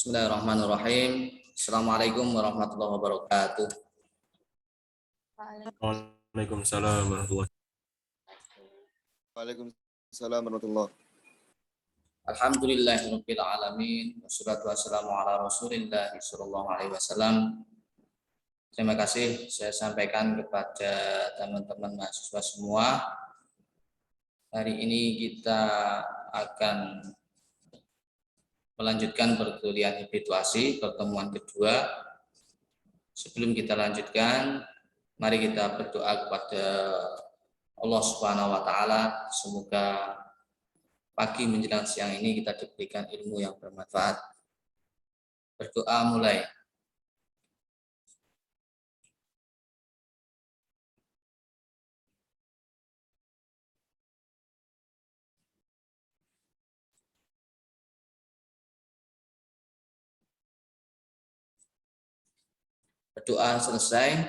Bismillahirrahmanirrahim. Assalamualaikum warahmatullahi wabarakatuh. Waalaikumsalam warahmatullahi Waalaikumsalam warahmatullahi. Alhamdulillahirabbil alamin wassalatu wassalamu ala Rasulillah sallallahu alaihi wasallam. Terima kasih saya sampaikan kepada teman-teman mahasiswa semua. Hari ini kita akan melanjutkan perkuliahan habituasi pertemuan kedua. Sebelum kita lanjutkan, mari kita berdoa kepada Allah Subhanahu wa taala, semoga pagi menjelang siang ini kita diberikan ilmu yang bermanfaat. Berdoa mulai. Berdoa selesai.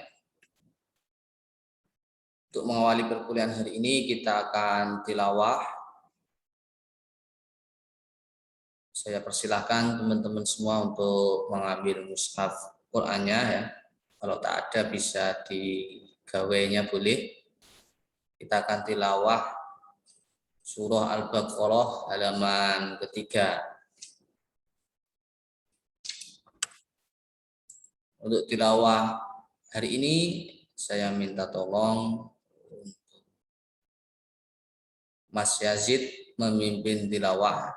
Untuk mengawali perkuliahan hari ini kita akan tilawah. Saya persilahkan teman-teman semua untuk mengambil mushaf Qur'annya ya. Kalau tak ada bisa digawainya boleh. Kita akan tilawah surah Al-Baqarah halaman ketiga. Untuk tilawah hari ini saya minta tolong Mas Yazid memimpin tilawah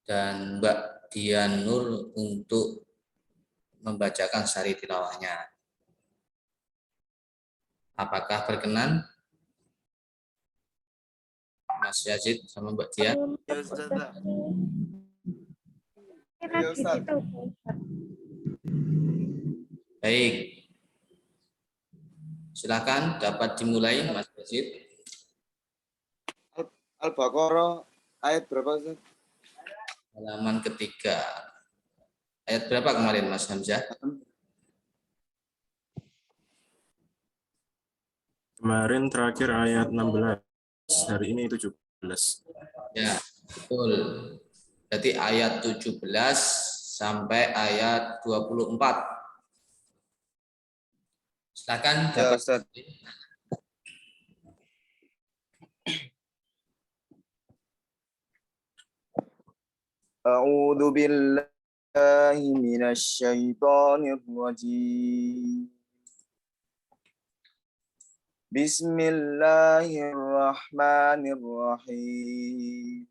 dan Mbak Dian Nur untuk membacakan sari tilawahnya. Apakah berkenan Mas Yazid sama Mbak Dian? Ya, Ustaz. Baik. Silakan dapat dimulai Mas Yazid. Al-Baqarah ayat berapa, Ustaz? Halaman ketiga. Ayat berapa kemarin Mas Hamzah? Kemarin terakhir ayat 16, hari ini 17. Ya, betul. Berarti ayat 17 sampai ayat 24. Silakan Ya, dapat. Ustaz. A'udzu billahi minasy syaithanir rajim. Bismillahirrahmanirrahim.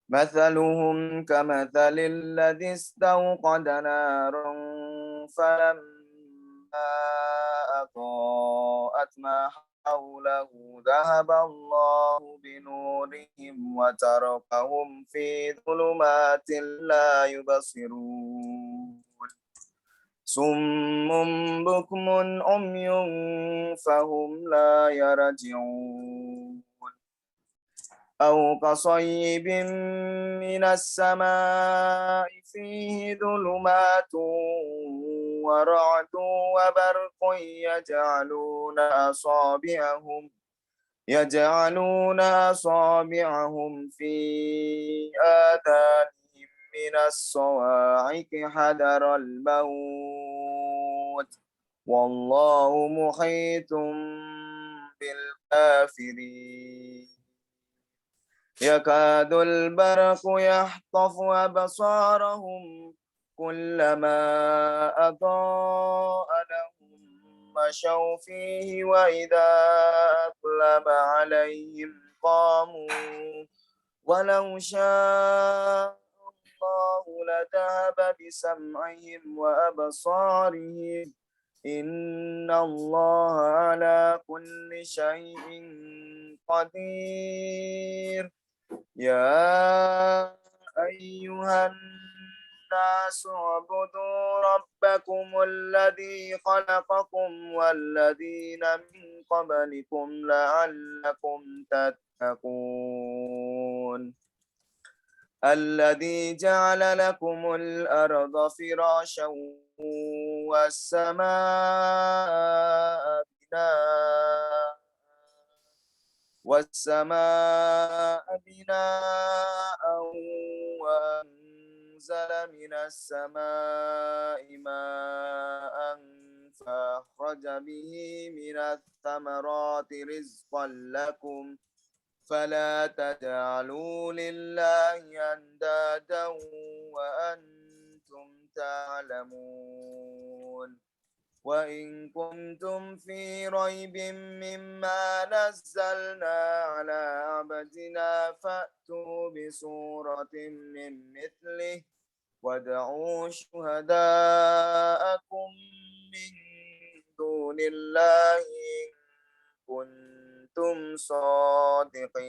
مثلهم كمثل الذي استوقد نارا فلما أضاءت ما حوله ذهب الله بنورهم وتركهم في ظلمات لا يبصرون صم بكم عمي فهم لا يرجعون أو كصيب من السماء فيه ظلمات ورعد وبرق يجعلون أصابعهم في آذانهم من الصواعق حذر الموت والله محيط بالكافرين يكاد البرق يخطف أبصارهم كلما أضاء لهم مشوا فيه وإذا أظلم عليهم قاموا ولو شاء الله لذهب بسمعهم وأبصارهم إن الله على كل شيء قدير يا أيها الناس اعبدوا ربكم الذي خلقكم والذين من قبلكم لعلكم تتقون الذي جعل لكم الأرض فراشا والسماء بناء والسماء بناء وأنزل من السماء ماء فأخرج به من الثمرات رزقا لكم فلا تجعلوا لله أندادا وأنتم تعلمون وإن كنتم في ريب مما نزلنا على عبدنا فأتوا بسورة من مثله وادعوا شهداءكم من دون الله إن كنتم صادقين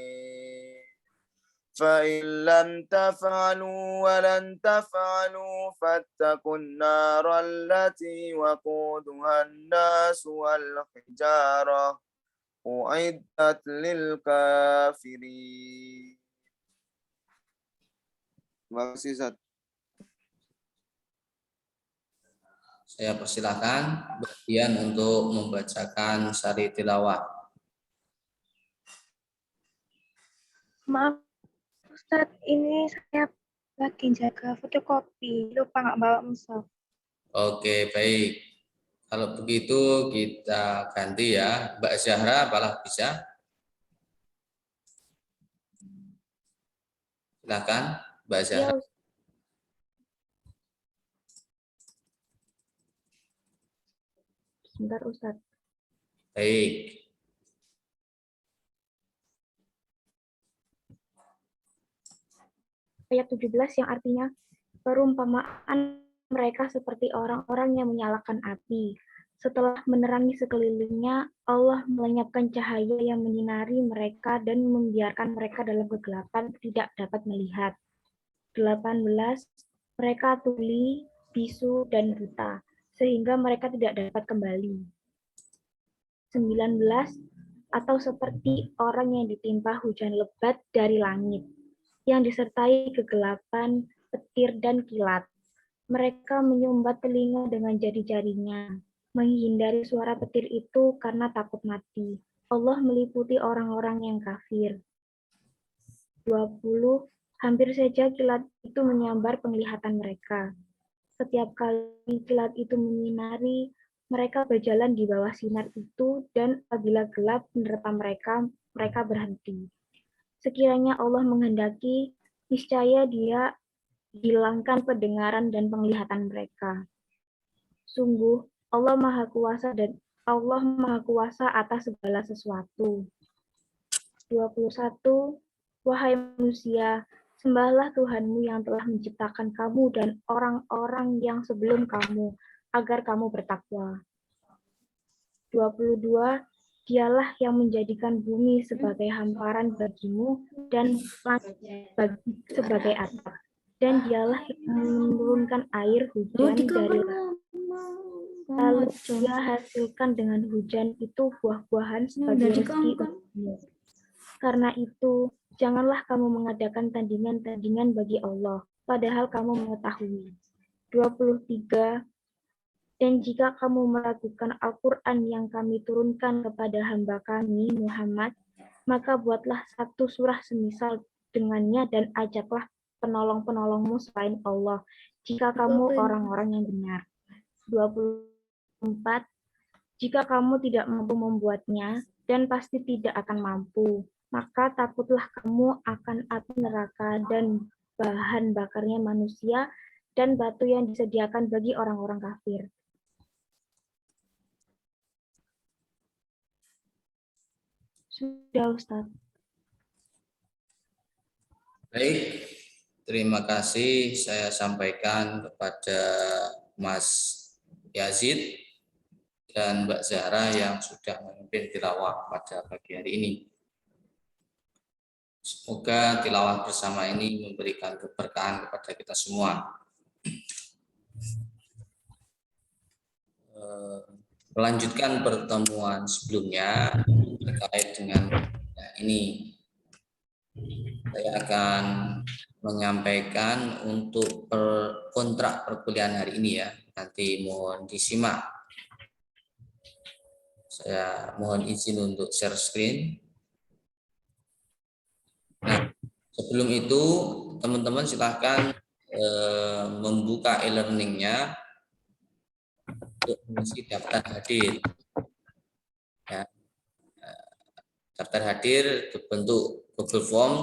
فإن لم تفعلوا ولن تفعلوا فاتقوا النار التي وقودها الناس والحجارة أعدت للكافرين. Terima kasih, Ustaz. Saya persilakan bagian untuk membacakan sari tilawah. Maaf, Ustaz, ini saya lagi jaga fotokopi, lupa nggak bawa mushaf. Oke, baik. Kalau begitu kita ganti ya. Mbak Zahra, apalah bisa? Silakan, Mbak Zahra. Ya, sebentar, Ustaz. Baik. Ayat 17 yang artinya perumpamaan mereka seperti orang-orang yang menyalakan api. Setelah menerangi sekelilingnya, Allah melenyapkan cahaya yang menyinari mereka dan membiarkan mereka dalam kegelapan tidak dapat melihat. 18. Mereka tuli, bisu, dan buta, sehingga mereka tidak dapat kembali. 19. Atau seperti orang yang ditimpa hujan lebat dari langit, yang disertai kegelapan, petir, dan kilat. Mereka menyumbat telinga dengan jari-jarinya, menghindari suara petir itu karena takut mati. Allah meliputi orang-orang yang kafir. 20. Hampir saja kilat itu menyambar penglihatan mereka. Setiap kali kilat itu menyinari, mereka berjalan di bawah sinar itu, dan apabila gelap menerpa mereka, mereka berhenti. Sekiranya Allah menghendaki, niscaya Dia hilangkan pendengaran dan penglihatan mereka. Sungguh, Allah Maha Kuasa dan Allah Maha Kuasa atas segala sesuatu. 21. Wahai manusia, sembahlah Tuhanmu yang telah menciptakan kamu dan orang-orang yang sebelum kamu, agar kamu bertakwa. 22. Dialah yang menjadikan bumi sebagai hamparan bagimu dan langit sebagai atap. Dan dialah yang menurunkan air hujan dari langit. Lalu Dia hasilkan dengan hujan itu buah-buahan sebagai rezeki untukmu. Karena itu, janganlah kamu mengadakan tandingan-tandingan bagi Allah, padahal kamu mengetahui. 23. Dan jika kamu meragukan Al-Quran yang kami turunkan kepada hamba kami, Muhammad, maka buatlah satu surah semisal dengannya dan ajaklah penolong-penolongmu selain Allah, jika kamu orang-orang yang benar. 24. Jika kamu tidak mampu membuatnya, dan pasti tidak akan mampu, maka takutlah kamu akan api neraka dan bahan bakarnya manusia dan batu yang disediakan bagi orang-orang kafir. Sudah, Ustaz. Baik, terima kasih saya sampaikan kepada Mas Yazid dan Mbak Zahra yang sudah memimpin tilawah pada pagi hari ini. Semoga tilawah bersama ini memberikan keberkahan kepada kita semua. Melanjutkan pertemuan sebelumnya terkait dengan ini, saya akan menyampaikan untuk kontrak perkuliahan hari ini ya. Nanti mohon disimak. Saya mohon izin untuk share screen. Sebelum itu, teman-teman silahkan membuka e-learningnya untuk mengisi daftar hadir. Ya. Daftar hadir berbentuk Google Form.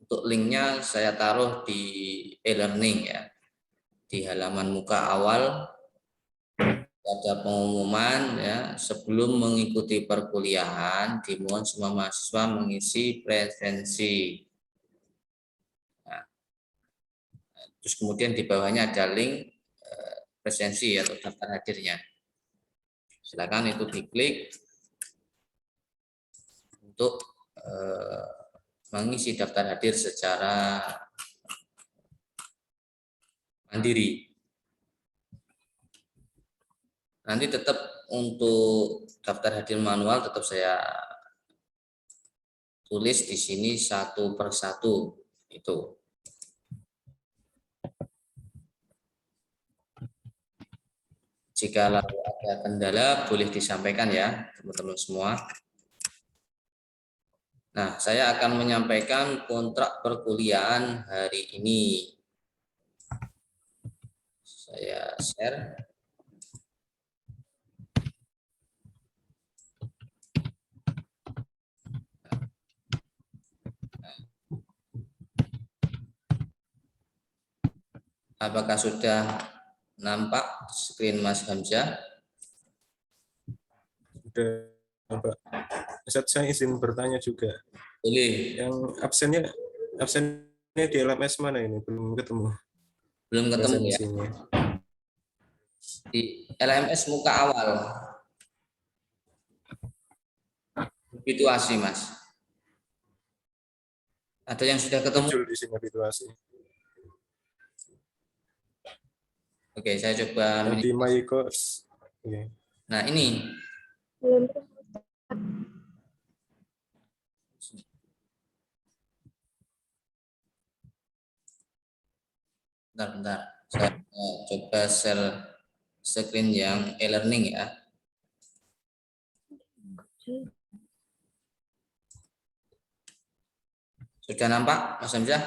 Untuk linknya saya taruh di e-learning ya, di halaman muka awal ada pengumuman ya, sebelum mengikuti perkuliahan dimohon semua mahasiswa mengisi presensi. Nah, terus kemudian di bawahnya ada link presensi atau daftar hadirnya. Silakan itu diklik untuk mengisi daftar hadir secara mandiri. Nanti tetap untuk daftar hadir manual tetap saya tulis di sini satu persatu itu. Jika ada kendala boleh disampaikan ya teman-teman semua. Nah, saya akan menyampaikan kontrak perkuliahan hari ini. Saya share. Apakah sudah nampak screen Mas Hamzah? Sudah, Pak. Ustadz, saya izin bertanya juga. Boleh. Yang absennya di LMS mana ini? Belum ketemu. Belum ketemu ya? Presensinya. Di LMS muka awal. Habituasi, Mas. Ada yang sudah ketemu? Muncul di sini habituasi. Oke, saya coba. Yang di My Course. Oke. Nah, ini. Belum. Bentar. Saya coba share screen yang e-learning ya. Sudah nampak, Mas Hamzah?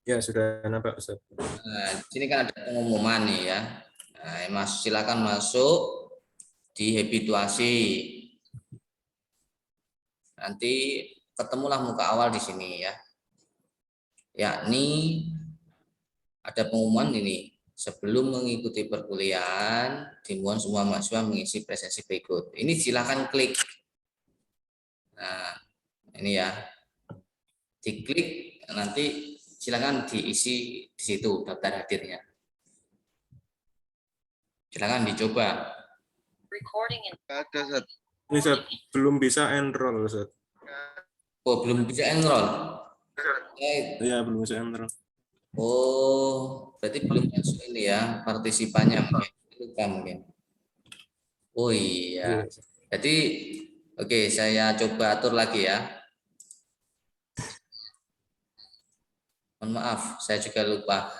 Ya, sudah nampak, Ustaz. Nah, di sini kan ada pengumuman nih ya. Nah, Mas silakan masuk di habituasi. Nanti ketemulah muka awal di sini ya. Yakni ada pengumuman ini. Sebelum mengikuti perkuliahan, dimohon semua mahasiswa mengisi presensi berikut. Ini silakan klik. Nah, ini ya. Diklik nanti silakan diisi di situ daftar hadirnya. Silakan dicoba. Ada, Ustaz. Ini, Ustaz, belum bisa enroll, Ustaz. Oh, belum bisa enroll. Ya, belum bisa enroll. Oh, berarti belum masuk ini ya partisipannya mungkin. Lupa mungkin. Oh iya. Jadi oke, saya coba atur lagi ya. Mohon maaf, saya juga lupa.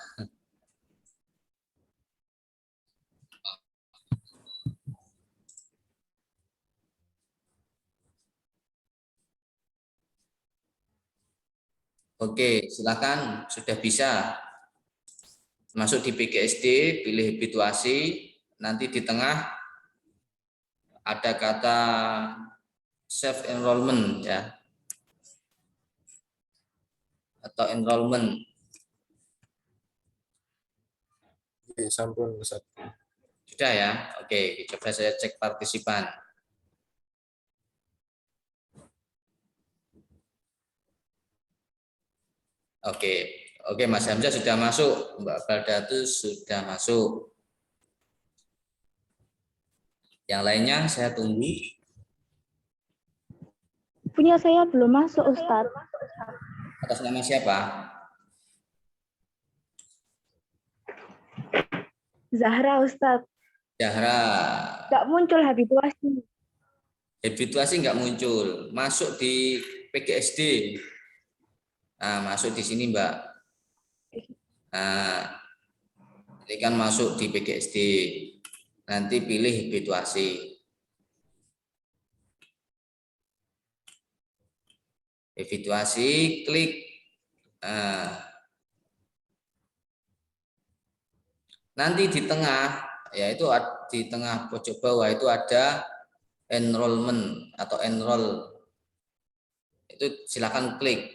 Oke, silakan sudah bisa masuk di PGSD, pilih habituasi, nanti di tengah ada kata self enrollment ya atau enrollment. Oke, sampun, Ustaz. Sudah ya? Oke, coba saya cek partisipan. Oke, Mas Hamzah sudah masuk, Mbak Baldatus sudah masuk. Yang lainnya saya tunggu. Punya saya belum masuk, Ustadz. Atas nama siapa? Zahra, Ustadz. Zahra. Nggak muncul habituasi. Habituasi nggak muncul. Masuk di PGSD. Nah, masuk di sini, Mbak. Nah, ini kan masuk di PGSD. Nanti pilih habituasi. Habituasi, klik. Nanti di tengah, yaitu di tengah pojok bawah itu ada enrollment atau enroll. Itu silakan klik.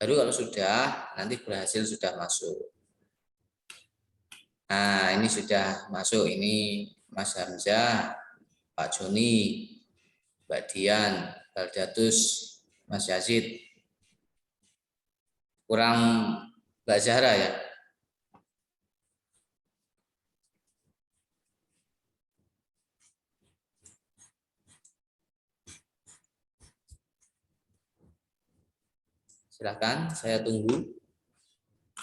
Baru kalau sudah, nanti berhasil sudah masuk. Nah, ini sudah masuk. Ini Mas Hamzah, Pak Joni, Mbak Dian, Baldatus, Mas Yazid. Kurang Mbak Zahra ya. Silakan, saya tunggu.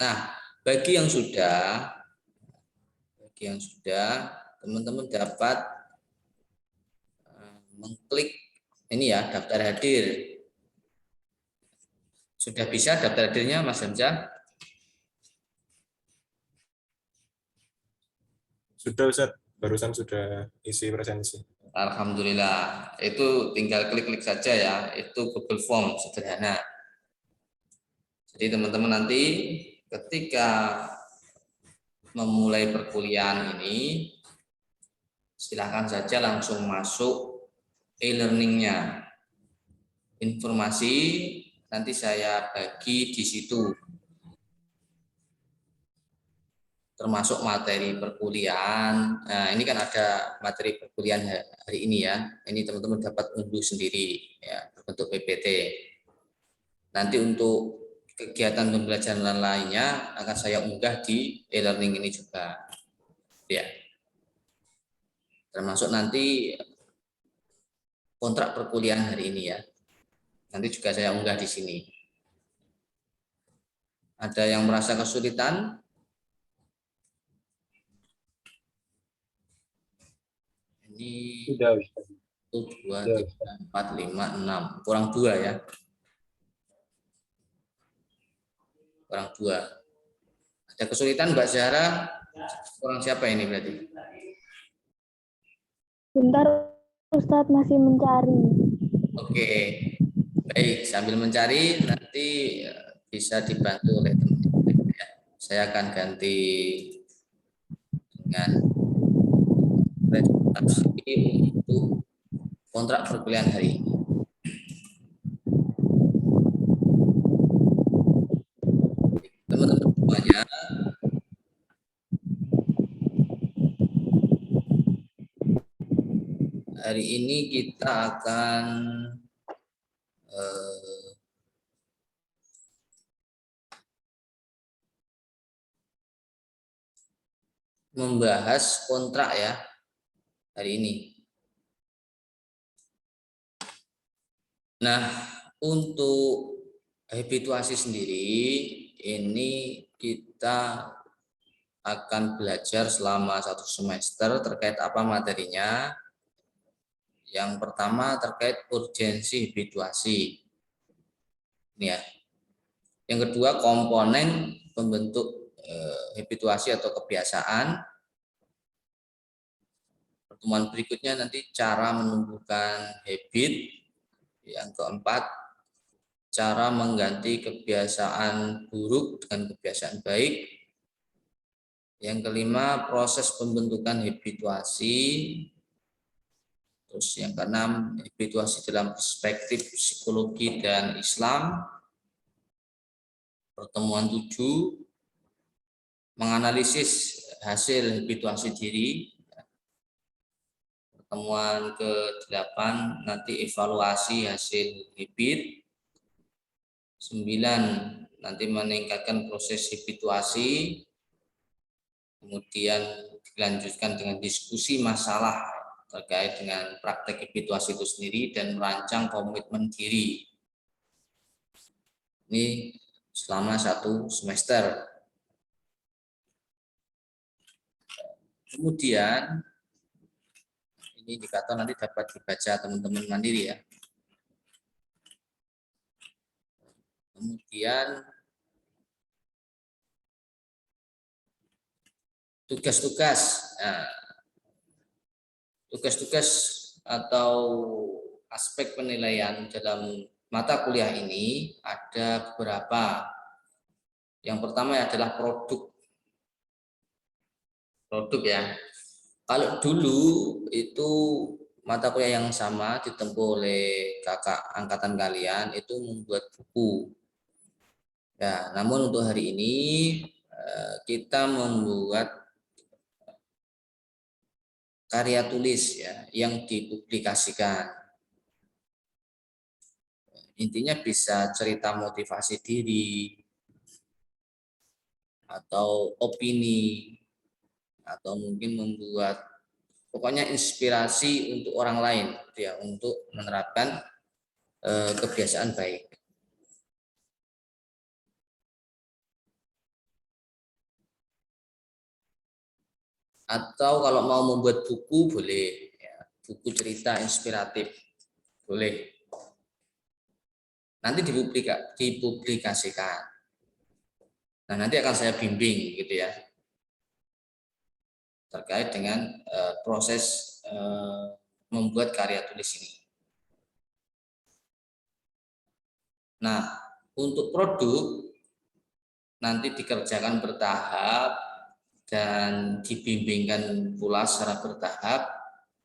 Nah, bagi yang sudah, teman-teman dapat mengklik ini ya, daftar hadir. Sudah bisa daftar hadirnya, Mas Hamzah? Sudah Ustaz, barusan sudah isi presensi. Alhamdulillah, itu tinggal klik-klik saja ya, itu Google Form sederhana. Jadi teman-teman nanti ketika memulai perkuliahan ini, silahkan saja langsung masuk e-learningnya. Informasi nanti saya bagi di situ, termasuk materi perkuliahan. Nah, ini kan ada materi perkuliahan hari ini ya. Ini teman-teman dapat unduh sendiri ya, berbentuk PPT. Nanti untuk kegiatan pembelajaran lainnya akan saya unggah di e-learning ini juga. Ya. Termasuk nanti kontrak perkuliahan hari ini ya. Nanti juga saya unggah di sini. Ada yang merasa kesulitan? Ini 1, 2, 3, 4, 5, 6. Kurang 2 ya. Kurang 2. Ada kesulitan Mbak Zahra? Kurang siapa ini berarti? Bentar, Ustadz masih mencari. Oke. Baik, sambil mencari nanti bisa dibantu oleh teman-teman ya. Saya akan ganti dengan presentasi untuk kontrak perkuliahan hari ini. Teman-teman semuanya, hari ini kita akan membahas kontrak ya hari ini. Nah, untuk habituasi sendiri ini kita akan belajar selama 1 semester terkait apa materinya. Yang pertama terkait urgensi habituasi. Ini ya. Yang kedua komponen pembentuk habituasi atau kebiasaan. Pertemuan berikutnya nanti cara menumbuhkan habit. Yang keempat, cara mengganti kebiasaan buruk dengan kebiasaan baik. Yang kelima, proses pembentukan habituasi. Terus yang keenam, habituasi dalam perspektif psikologi dan Islam. Pertemuan 7, menganalisis hasil habituasi diri. Pertemuan ke-8 nanti evaluasi hasil habit. 9 nanti meningkatkan proses habituasi. Kemudian dilanjutkan dengan diskusi masalah terkait dengan praktek habituasi itu sendiri dan merancang komitmen diri. Ini selama 1 semester. Kemudian ini indikator nanti dapat dibaca teman-teman mandiri ya. Kemudian tugas-tugas. Nah, tugas-tugas atau aspek penilaian dalam mata kuliah ini ada beberapa. Yang pertama adalah produk ya. Kalau dulu itu mata kuliah yang sama ditempuh oleh kakak angkatan kalian itu membuat buku. Ya, namun untuk hari ini kita membuat karya tulis ya yang dipublikasikan. Intinya bisa cerita motivasi diri atau opini atau mungkin membuat pokoknya inspirasi untuk orang lain ya untuk menerapkan kebiasaan baik. Atau kalau mau membuat buku boleh ya, buku cerita inspiratif boleh. Nanti dipublikasikan. Nah, nanti akan saya bimbing gitu ya. Terkait dengan proses membuat karya tulis ini. Nah, untuk produk nanti dikerjakan bertahap dan dibimbingkan pula secara bertahap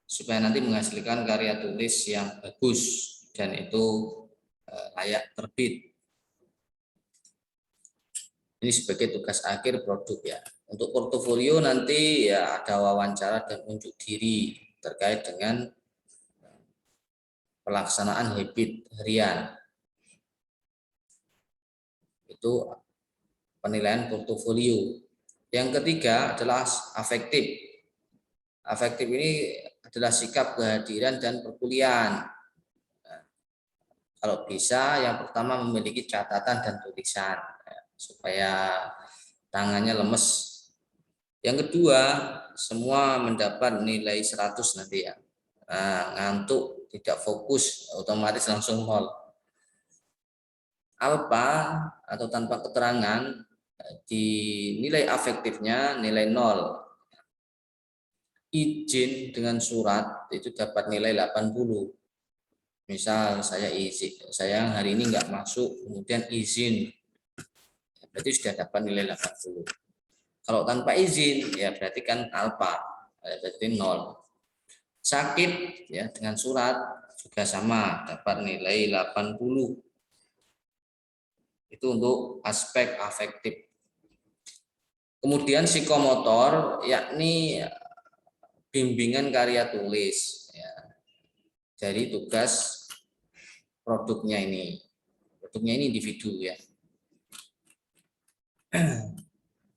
supaya nanti menghasilkan karya tulis yang bagus dan itu layak terbit. Ini sebagai tugas akhir produk ya. Untuk portofolio nanti ya ada wawancara dan unjuk diri terkait dengan pelaksanaan habit harian. Itu penilaian portofolio. Yang ketiga adalah afektif. Afektif ini adalah sikap kehadiran dan perkuliahan. Nah, kalau bisa yang pertama memiliki catatan dan tulisan supaya tangannya lemes. Yang kedua, semua mendapat nilai 100 nanti ya. Nah, ngantuk, tidak fokus, otomatis langsung 0. Alpha atau tanpa keterangan di nilai afektifnya nilai 0. Izin dengan surat itu dapat nilai 80. Misal saya izin, saya hari ini nggak masuk, kemudian izin, berarti sudah dapat nilai 80. Kalau tanpa izin ya berarti kan alfa, berarti 0. Sakit ya dengan surat juga sama, dapat nilai 80. Itu untuk aspek afektif. Kemudian psikomotor yakni bimbingan karya tulis ya. Jadi tugas produknya ini individu ya.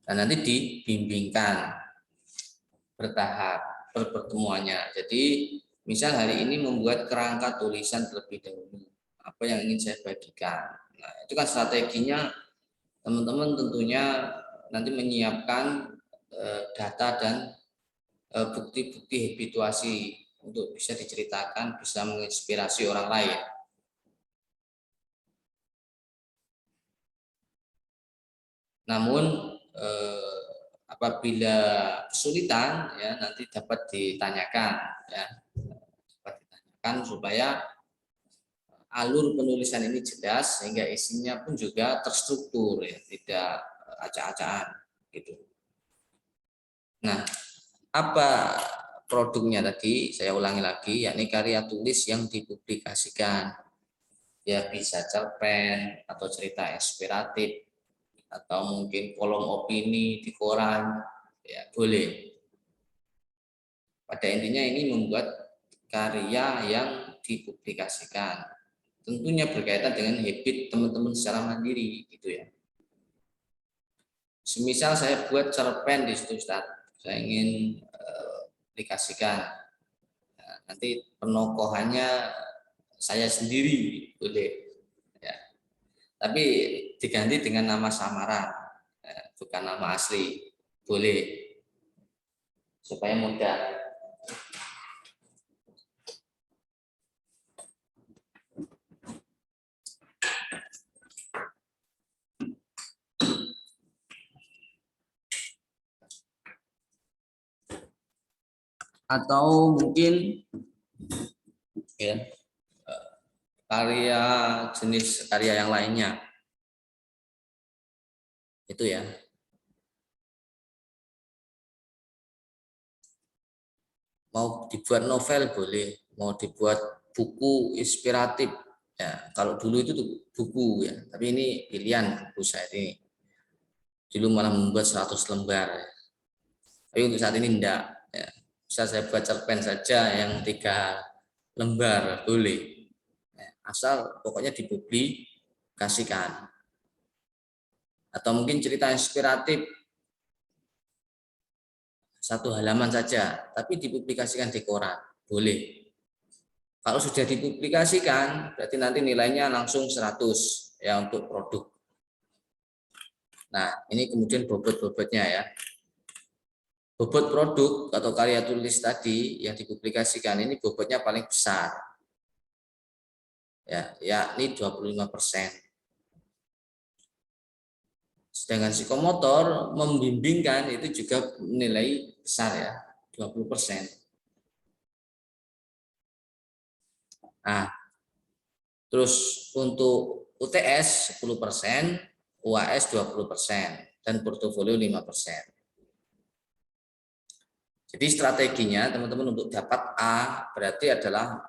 Dan nanti dibimbingkan bertahap pertemuannya. Jadi misal hari ini membuat kerangka tulisan terlebih dahulu, apa yang ingin saya bagikan. Nah, itu kan strateginya teman-teman tentunya nanti menyiapkan data dan bukti-bukti habituasi untuk bisa diceritakan, bisa menginspirasi orang lain. Namun apabila kesulitan ya nanti dapat ditanyakan ya, dapat ditanyakan supaya alur penulisan ini jelas sehingga isinya pun juga terstruktur ya, tidak acak-acakan gitu. Nah, apa produknya tadi saya ulangi lagi yakni karya tulis yang dipublikasikan. Ya bisa cerpen atau cerita inspiratif atau mungkin kolom opini di koran ya boleh. Pada intinya ini membuat karya yang dipublikasikan tentunya berkaitan dengan habit teman-teman secara mandiri gitu ya. Semisal saya buat cerpen di situ Ustaz, saya ingin publikasikan, nah, nanti penokohannya saya sendiri boleh ya. Tapi diganti dengan nama samaran, bukan nama asli, boleh supaya mudah. Atau mungkin ya. Karya jenis karya yang lainnya itu ya. Mau dibuat novel boleh, mau dibuat buku inspiratif ya. Kalau dulu itu tuh buku ya, tapi ini pilihan buku saya ini. Dulu malah membuat 100 lembar ya. Tapi untuk saat ini enggak ya. Bisa saya buat cerpen saja yang 3 lembar boleh ya, asal pokoknya dipublikasikan. Atau mungkin cerita inspiratif 1 halaman saja, tapi dipublikasikan di koran, boleh. Kalau sudah dipublikasikan, berarti nanti nilainya langsung 100 ya untuk produk. Nah, ini kemudian bobot-bobotnya ya. Bobot produk atau karya tulis tadi yang dipublikasikan ini bobotnya paling besar. Ya, yakni 25%. Sedangkan psikomotor membimbingkan itu juga nilai besar ya, 20%. Nah, terus untuk UTS 10%, UAS 20%, dan portofolio 5%. Jadi strateginya teman-teman untuk dapat A berarti adalah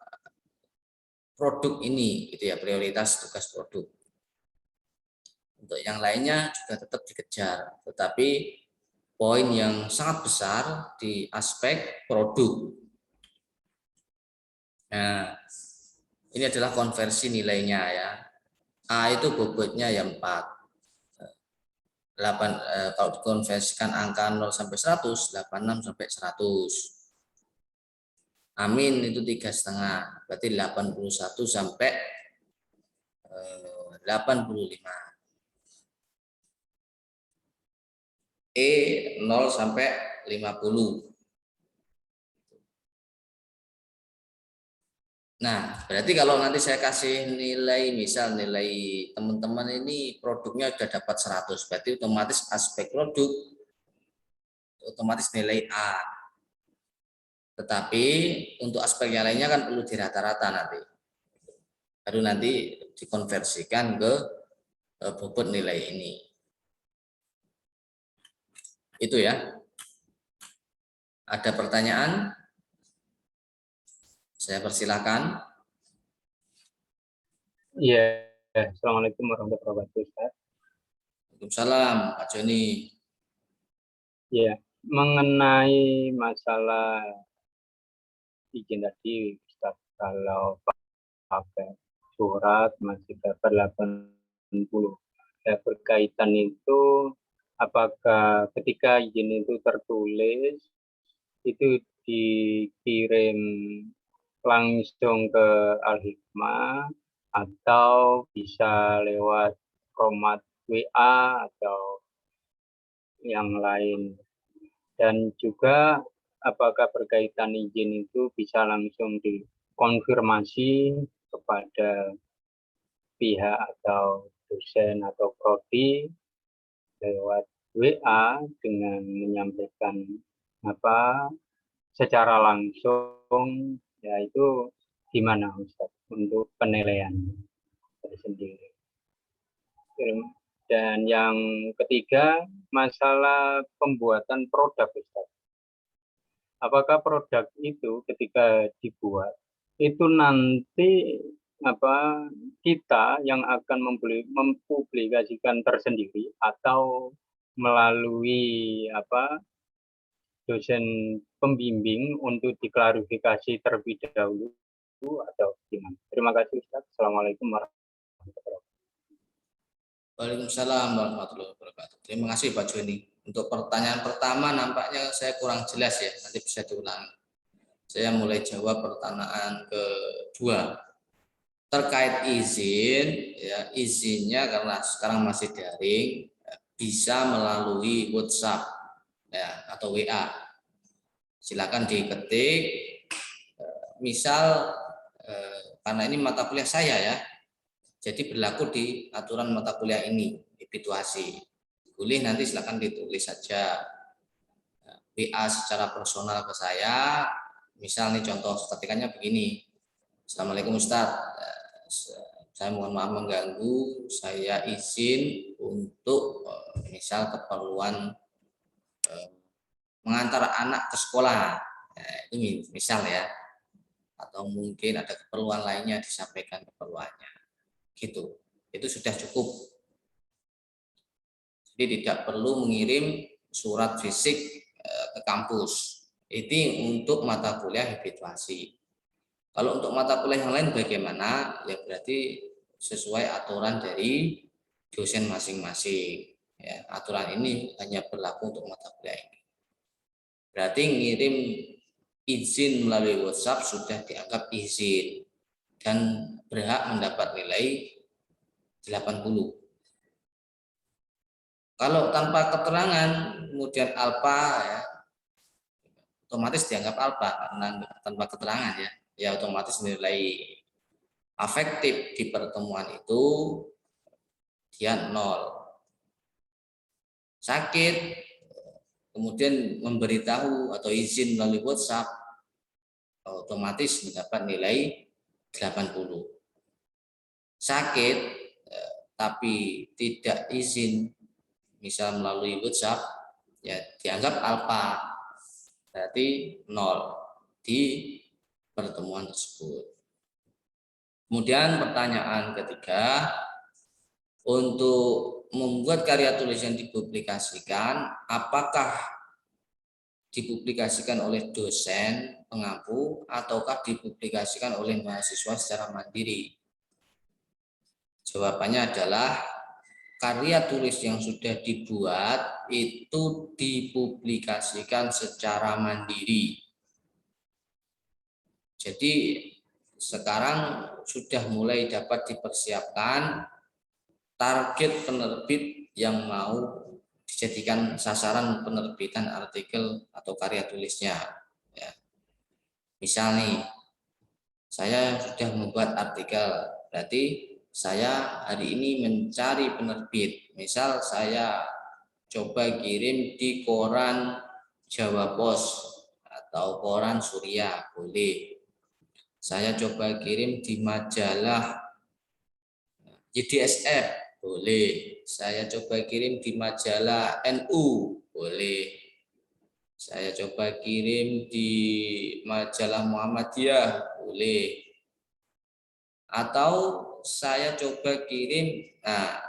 produk ini, gitu ya, prioritas tugas produk. Untuk yang lainnya juga tetap dikejar, tetapi poin yang sangat besar di aspek produk. Nah, ini adalah konversi nilainya ya. A itu bobotnya ya 4. 8 kalau dikonversikan angka 0 sampai 100, 86 sampai 100. Amin itu 3,5, berarti 81 sampai 85. E 0 sampai 50. Nah, berarti kalau nanti saya kasih nilai, misal nilai teman-teman ini produknya sudah dapat 100, berarti otomatis aspek produk otomatis nilai A. Tetapi untuk aspek yang lainnya kan perlu dirata-rata nanti. Baru nanti dikonversikan ke bobot nilai ini. Itu ya. Ada pertanyaan? Saya persilakan. Iya, Assalamualaikum warahmatullahi wabarakatuh, Ustaz. Waalaikumsalam, Pak Joni. Ya, mengenai masalah izin tadi, Ustaz, kalau pakai surat masih dapat 80. Ya, berkaitan itu, apakah ketika izin itu tertulis, itu dikirim langsung ke Al-Hikmah atau bisa lewat format WA atau yang lain, dan juga apakah berkaitan izin itu bisa langsung dikonfirmasi kepada pihak atau dosen atau prodi lewat WA dengan menyampaikan secara langsung, yaitu gimana Ustaz untuk penilaian tersendiri. Dan yang ketiga, masalah pembuatan produk Ustaz. Apakah produk itu ketika dibuat itu nanti kita yang akan mempublikasikan tersendiri atau melalui dosen pembimbing untuk diklarifikasi terlebih dahulu atau gimana? Terima kasih Ustaz. Assalamualaikum warahmatullahi wabarakatuh. Waalaikumsalam warahmatullahi wabarakatuh. Terima kasih Pak Joni. Untuk pertanyaan pertama nampaknya saya kurang jelas ya, nanti bisa diulangi. Saya mulai jawab pertanyaan kedua. Terkait izin, ya izinnya karena sekarang masih daring, bisa melalui WhatsApp ya, atau WA. Silakan diketik, misal karena ini mata kuliah saya ya, jadi berlaku di aturan mata kuliah ini, habituasi. Boleh nanti silakan ditulis saja WA secara personal ke saya. Misal nih contoh ketikannya begini, Assalamualaikum Ustaz. Saya mohon maaf mengganggu. Saya izin untuk misal keperluan mengantar anak ke sekolah. Ini misal ya. Atau mungkin ada keperluan lainnya disampaikan keperluannya. Gitu. Itu sudah cukup. Jadi tidak perlu mengirim surat fisik ke kampus. Itu untuk mata kuliah habituasi. Kalau untuk mata kuliah yang lain bagaimana? Ya berarti sesuai aturan dari dosen masing-masing. Ya, aturan ini hanya berlaku untuk mata kuliah ini. Berarti ngirim izin melalui WhatsApp sudah dianggap izin dan berhak mendapat nilai 80. Kalau tanpa keterangan kemudian alfa ya, otomatis dianggap alfa karena tanpa keterangan ya. Ya otomatis nilai afektif di pertemuan itu dia 0. Sakit kemudian memberitahu atau izin melalui WhatsApp otomatis mendapat nilai 80. Sakit tapi tidak izin misal melalui WhatsApp ya dianggap alfa, berarti 0 di pertemuan tersebut. Kemudian pertanyaan ketiga, untuk membuat karya tulis yang dipublikasikan, apakah dipublikasikan oleh dosen pengampu ataukah dipublikasikan oleh mahasiswa secara mandiri? Jawabannya adalah karya tulis yang sudah dibuat itu dipublikasikan secara mandiri. Jadi sekarang sudah mulai dapat dipersiapkan target penerbit yang mau dijadikan sasaran penerbitan artikel atau karya tulisnya. Ya. Misal nih, saya sudah membuat artikel, berarti saya hari ini mencari penerbit. Misal saya coba kirim di koran Jawa Pos atau koran Surya, boleh. Saya coba kirim di majalah YDSF, boleh. Saya coba kirim di majalah NU, boleh. Saya coba kirim di majalah Muhammadiyah, boleh. Atau saya coba kirim,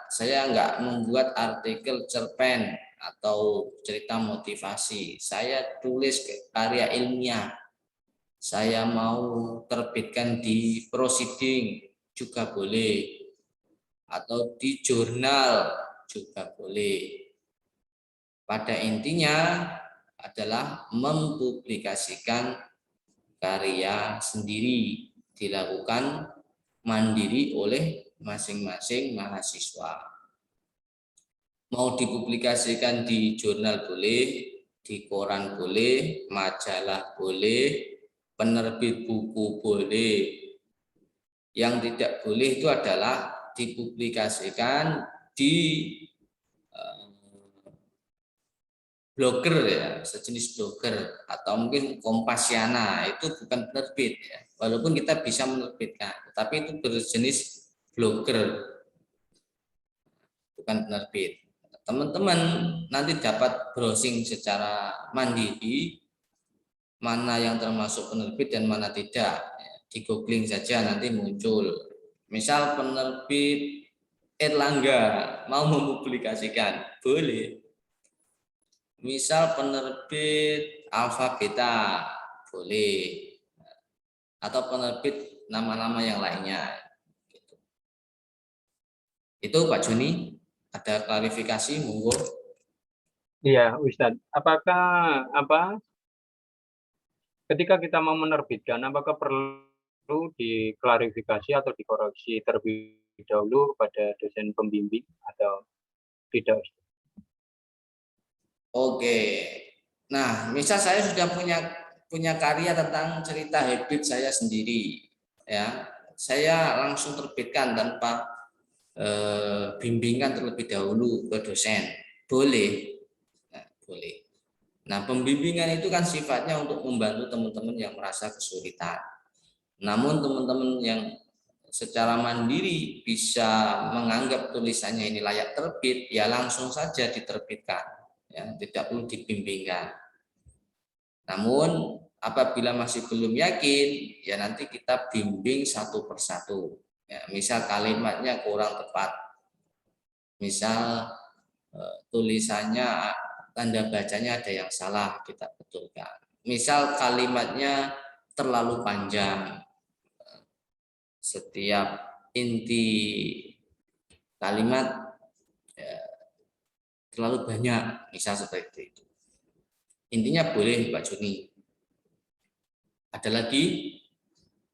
saya nggak membuat artikel cerpen atau cerita motivasi. Saya tulis karya ilmiah. Saya mau terbitkan di proceeding juga boleh, atau di jurnal juga boleh. Pada intinya adalah mempublikasikan karya sendiri, dilakukan mandiri oleh masing-masing mahasiswa. Mau dipublikasikan di jurnal boleh, di koran boleh, majalah boleh, penerbit buku boleh. Yang tidak boleh itu adalah dipublikasikan di blogger ya, sejenis blogger atau mungkin Kompasiana, itu bukan penerbit ya. Walaupun kita bisa menerbitkan, tapi itu berjenis blogger, bukan penerbit. Teman-teman nanti dapat browsing secara mandiri mana yang termasuk penerbit dan mana tidak. Di googling saja nanti muncul. Misal penerbit Erlangga mau mempublikasikan, boleh. Misal penerbit Alfa Beta, boleh. Atau penerbit nama-nama yang lainnya. Itu Pak Joni, ada klarifikasi, monggo. Iya, Ustadz. Apakah ketika kita mau menerbitkan, apakah perlu diklarifikasi atau dikoreksi terlebih dahulu kepada dosen pembimbing atau tidak? Oke. Nah, misal saya sudah punya karya tentang cerita habit saya sendiri, ya. Saya langsung terbitkan tanpa bimbingan terlebih dahulu ke dosen. Boleh. Nah, boleh. Nah, pembimbingan itu kan sifatnya untuk membantu teman-teman yang merasa kesulitan. Namun teman-teman yang secara mandiri bisa menganggap tulisannya ini layak terbit, ya langsung saja diterbitkan, ya, tidak perlu dibimbingkan. Namun apabila masih belum yakin, ya nanti kita bimbing satu persatu. Ya, misal kalimatnya kurang tepat, misal tulisannya tanda bacanya ada yang salah, kita betulkan. Misal kalimatnya terlalu panjang, setiap inti kalimat ya, terlalu banyak, misal seperti itu. Intinya boleh Pak Juni. Ada lagi?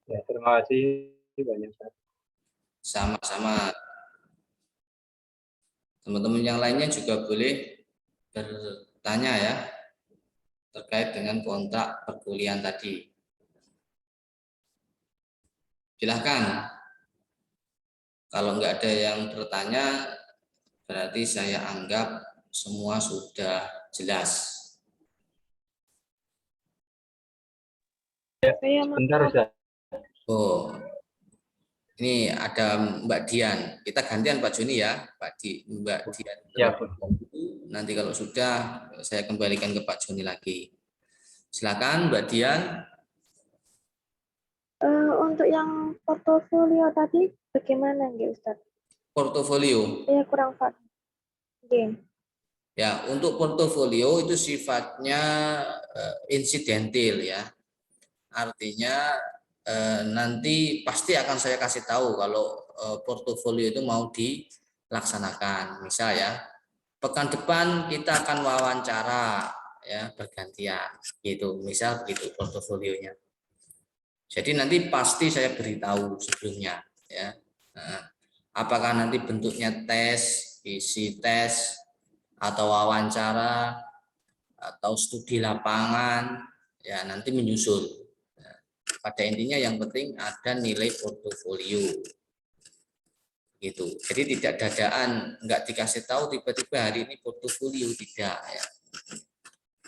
Ya, terima kasih banyak. Sama-sama. Teman-teman yang lainnya juga boleh bertanya ya terkait dengan kontrak perkuliahan tadi. Silahkan. Kalau nggak ada yang bertanya, berarti saya anggap semua sudah jelas. Sebentar, Ustaz. Oh, ini ada Mbak Dian. Kita gantian Pak Joni ya, Mbak Dian. Ya, Nanti kalau sudah, saya kembalikan ke Pak Joni lagi. Silakan Mbak Dian. Untuk yang portofolio tadi bagaimana nggih Ustaz? Portofolio. Saya kurang paham. Nggih. Ya, untuk portofolio itu sifatnya insidentil ya. Artinya nanti pasti akan saya kasih tahu kalau portofolio itu mau dilaksanakan. Misal ya, pekan depan kita akan wawancara ya bergantian gitu. Misal begitu portofolionya. Jadi nanti pasti saya beritahu sebelumnya ya. Nah, apakah nanti bentuknya tes, isi tes atau wawancara atau studi lapangan ya nanti menyusul. Pada intinya yang penting ada nilai portofolio gitu. Jadi tidak dadaan, nggak dikasih tahu tiba-tiba hari ini portofolio, tidak ya.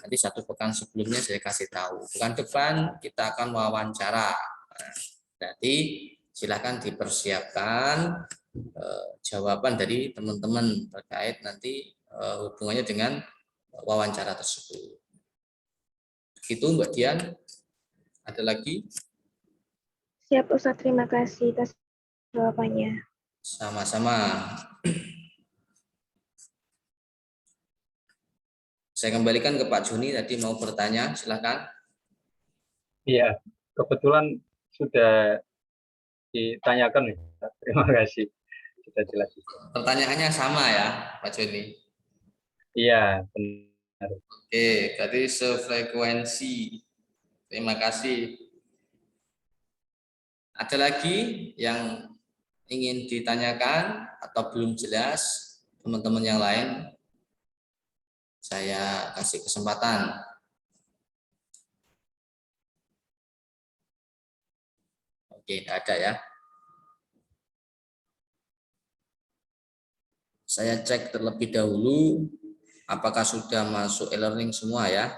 Nanti satu pekan sebelumnya saya kasih tahu. Pekan depan kita akan wawancara. Nah, jadi silakan dipersiapkan jawaban dari teman-teman terkait nanti hubungannya dengan wawancara tersebut. Itu Mbak Dian. Ada lagi? Siap Ustaz, terima kasih atas jawabannya. Sama-sama. Saya kembalikan ke Pak Joni tadi mau bertanya, silakan. Iya, kebetulan sudah ditanyakan. Terima kasih. Sudah jelas. Pertanyaannya sama ya, Pak Joni. Iya, benar. Oke, berarti sefrekuensi. Terima kasih. Ada lagi yang ingin ditanyakan atau belum jelas, teman-teman yang lain? Saya kasih kesempatan. Oke, tidak ada ya. Saya cek terlebih dahulu apakah sudah masuk e-learning semua ya.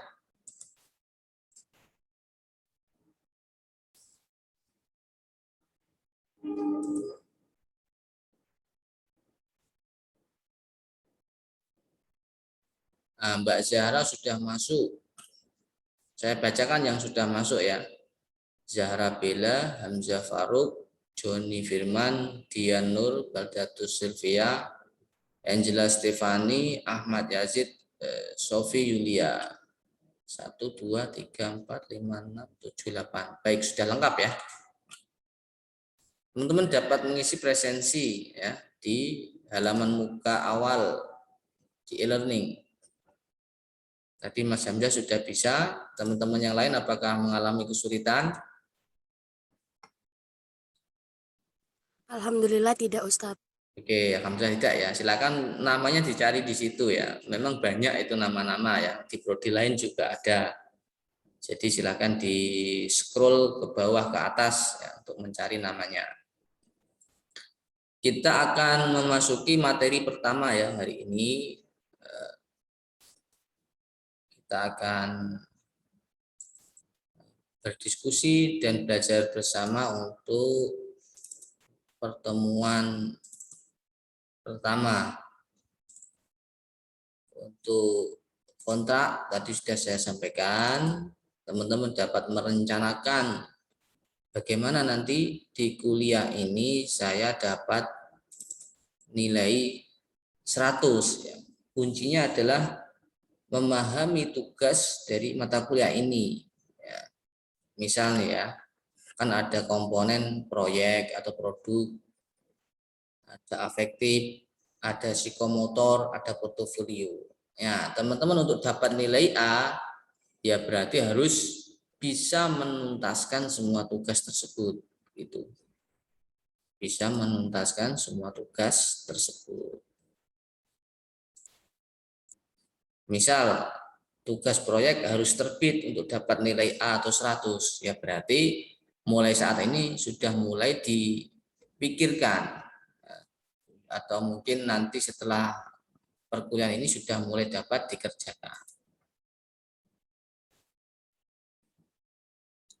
Nah, Mbak Zahra sudah masuk. Saya bacakan yang sudah masuk ya. Zahra Bella, Hamzah Faruk, Joni Firman, Dian Nur, Baldatus Sylvia, Angela Stefani, Ahmad Yazid, Sofi Yulia. 1, 2, 3, 4, 5, 6, 7, 8. Baik, sudah lengkap ya. Teman-teman dapat mengisi presensi ya di halaman muka awal di e-learning. Tadi Mas Hamzah sudah bisa. Teman-teman yang lain apakah mengalami kesulitan? Alhamdulillah tidak, Ustadz. Oke, alhamdulillah tidak ya. Silakan namanya dicari di situ ya. Memang banyak itu nama-nama ya. Di prodi lain juga ada. Jadi silakan di scroll ke bawah ke atas ya, untuk mencari namanya. Kita akan memasuki materi pertama ya hari ini. Kita akan berdiskusi dan belajar bersama untuk pertemuan pertama. Untuk kontrak tadi sudah saya sampaikan, teman-teman dapat merencanakan bagaimana nanti di kuliah ini saya dapat nilai 100. Ya. Kuncinya adalah memahami tugas dari mata kuliah ini. Ya. Misalnya ya, kan ada komponen proyek atau produk, ada afektif, ada psikomotor, ada portofolio. Ya, teman-teman untuk dapat nilai A, ya berarti harus bisa menuntaskan semua tugas tersebut. Itu bisa menuntaskan semua tugas tersebut. Misal tugas proyek harus terbit untuk dapat nilai A atau 100, ya berarti mulai saat ini sudah mulai dipikirkan, atau mungkin nanti setelah perkuliahan ini sudah mulai dapat dikerjakan.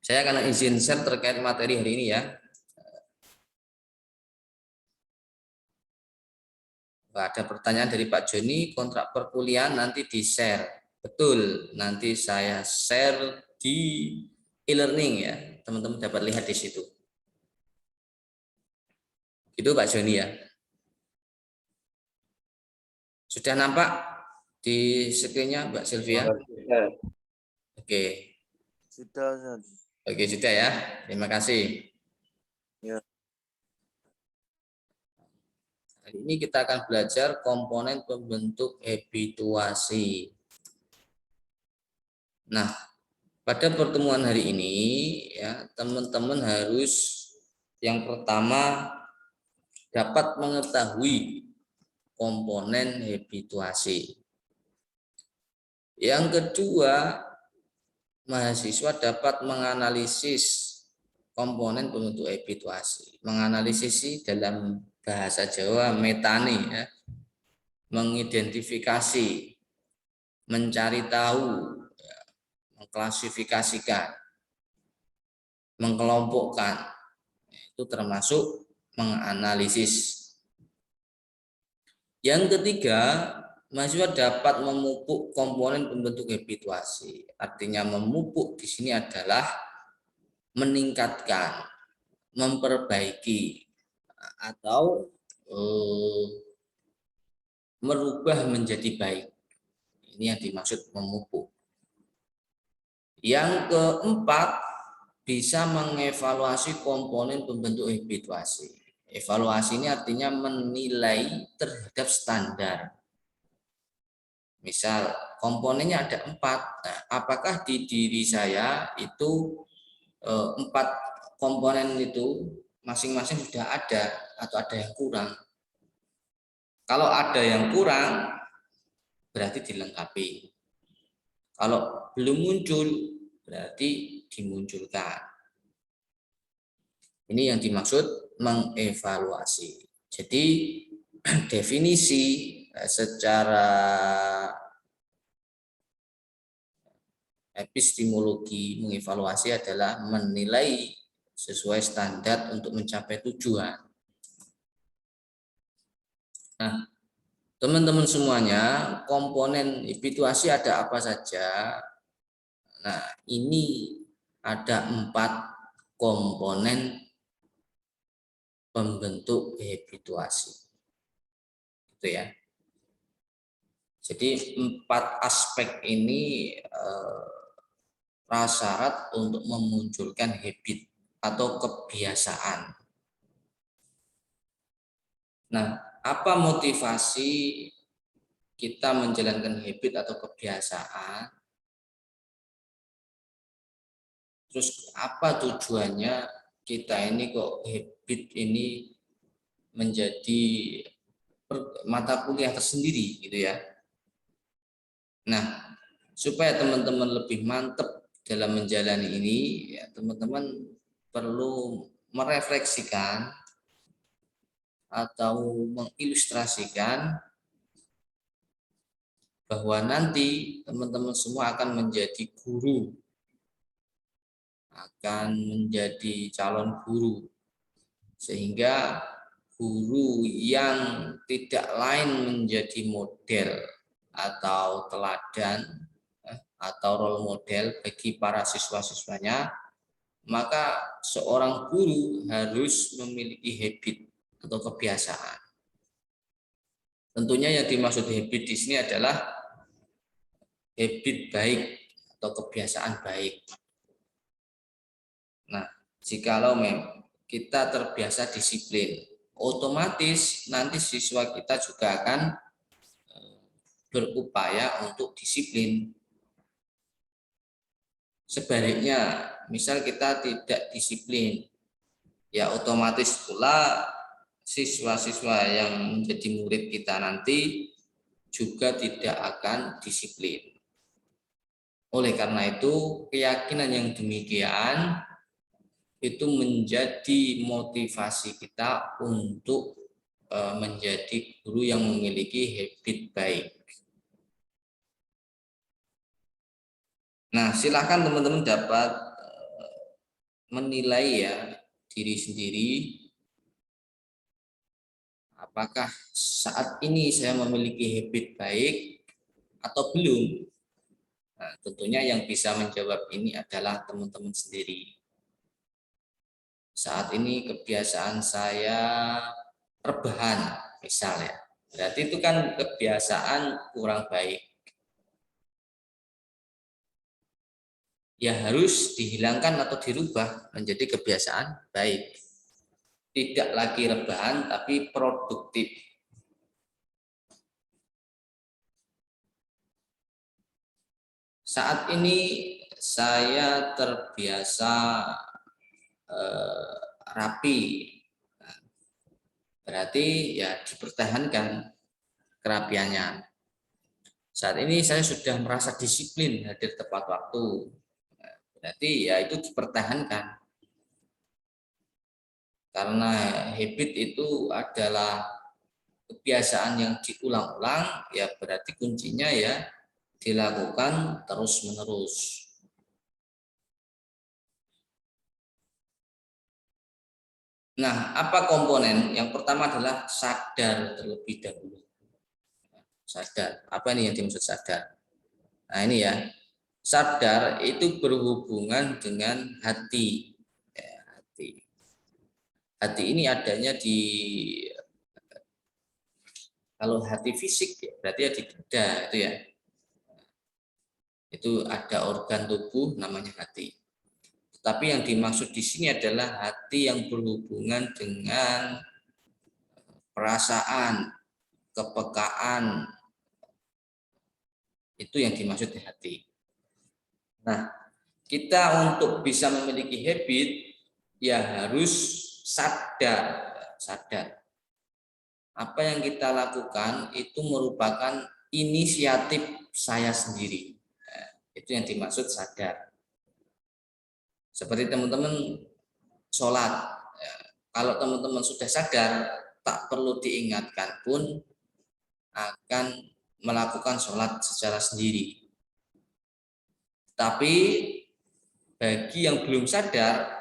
Saya akan izin share terkait materi hari ini ya. Ada pertanyaan dari Pak Joni, kontrak perkuliahan nanti di-share. Betul, nanti saya share di e-learning ya. Teman-teman dapat lihat di situ. Itu Pak Joni ya. Sudah nampak di screen-nya Mbak Sylvia? Oke. Sudah, Ustaz. Oke, sudah ya. Terima kasih. Ya. Hari ini kita akan belajar komponen pembentuk habituasi. Nah, pada pertemuan hari ini ya, teman-teman harus yang pertama dapat mengetahui komponen habituasi. Yang kedua, mahasiswa dapat menganalisis komponen pembentuk habituasi. Menganalisis sih dalam bahasa Jawa metani ya. Mengidentifikasi, mencari tahu, ya, mengklasifikasikan, mengkelompokkan. Itu termasuk menganalisis. Yang ketiga, mahasiswa dapat memupuk komponen pembentuk habituasi. Artinya memupuk di sini adalah meningkatkan, memperbaiki, atau merubah menjadi baik. Ini yang dimaksud memupuk. Yang keempat, bisa mengevaluasi komponen pembentuk habituasi. Evaluasi ini artinya menilai terhadap standar. Misal komponennya ada 4, nah, apakah di diri saya itu 4 komponen itu masing-masing sudah ada atau ada yang kurang? Kalau ada yang kurang berarti dilengkapi. Kalau belum muncul berarti dimunculkan. Ini yang dimaksud mengevaluasi. Jadi definisi secara epistemologi mengevaluasi adalah menilai sesuai standar untuk mencapai tujuan. Nah, teman-teman semuanya, komponen habituasi ada apa saja? Nah, ini ada 4 komponen pembentuk habituasi. Gitu ya. Jadi 4 aspek ini prasyarat untuk memunculkan habit atau kebiasaan. Nah, apa motivasi kita menjalankan habit atau kebiasaan? Terus apa tujuannya kita ini kok habit ini menjadi mata kuliah tersendiri gitu ya. Nah, supaya teman-teman lebih mantap dalam menjalani ini, ya, teman-teman perlu merefleksikan atau mengilustrasikan bahwa nanti teman-teman semua akan menjadi guru akan menjadi calon guru, sehingga guru yang tidak lain menjadi model atau teladan atau role model bagi para siswa-siswanya, maka seorang guru harus memiliki habit atau kebiasaan. Tentunya yang dimaksud habit di sini adalah habit baik atau kebiasaan baik. Nah, jikalau kita terbiasa disiplin, otomatis nanti siswa kita juga akan berupaya untuk disiplin. Sebaliknya, misal kita tidak disiplin, ya otomatis pula siswa-siswa yang menjadi murid kita nanti juga tidak akan disiplin. Oleh karena itu, keyakinan yang demikian itu menjadi motivasi kita untuk menjadi guru yang memiliki habit baik. Nah, silakan teman-teman dapat menilai ya diri sendiri, apakah saat ini saya memiliki habit baik atau belum. Nah, tentunya yang bisa menjawab ini adalah teman-teman sendiri. Saat ini kebiasaan saya rebahan, misalnya, berarti itu kan kebiasaan kurang baik. Ya harus dihilangkan atau dirubah menjadi kebiasaan baik. Tidak lagi rebahan tapi produktif. Saat ini saya terbiasa rapi. Berarti ya dipertahankan kerapiannya. Saat ini saya sudah merasa disiplin hadir tepat waktu. Berarti ya itu dipertahankan. Karena habit itu adalah kebiasaan yang diulang-ulang, ya berarti kuncinya ya dilakukan terus-menerus. Nah, apa komponen? Yang pertama adalah sadar terlebih dahulu. Sadar. Apa ini yang dimaksud sadar? Nah, ini ya. Sadar itu berhubungan dengan hati. Ya, hati. Hati ini adanya di, kalau hati fisik ya, berarti ya di dada itu ya. Itu ada organ tubuh namanya hati. Tapi yang dimaksud di sini adalah hati yang berhubungan dengan perasaan, kepekaan. Itu yang dimaksud di hati. Nah, kita untuk bisa memiliki habit ya harus sadar. Apa yang kita lakukan itu merupakan inisiatif saya sendiri. Itu yang dimaksud sadar. Seperti teman-teman sholat. Kalau teman-teman sudah sadar, tak perlu diingatkan pun akan melakukan sholat secara sendiri. Tapi bagi yang belum sadar,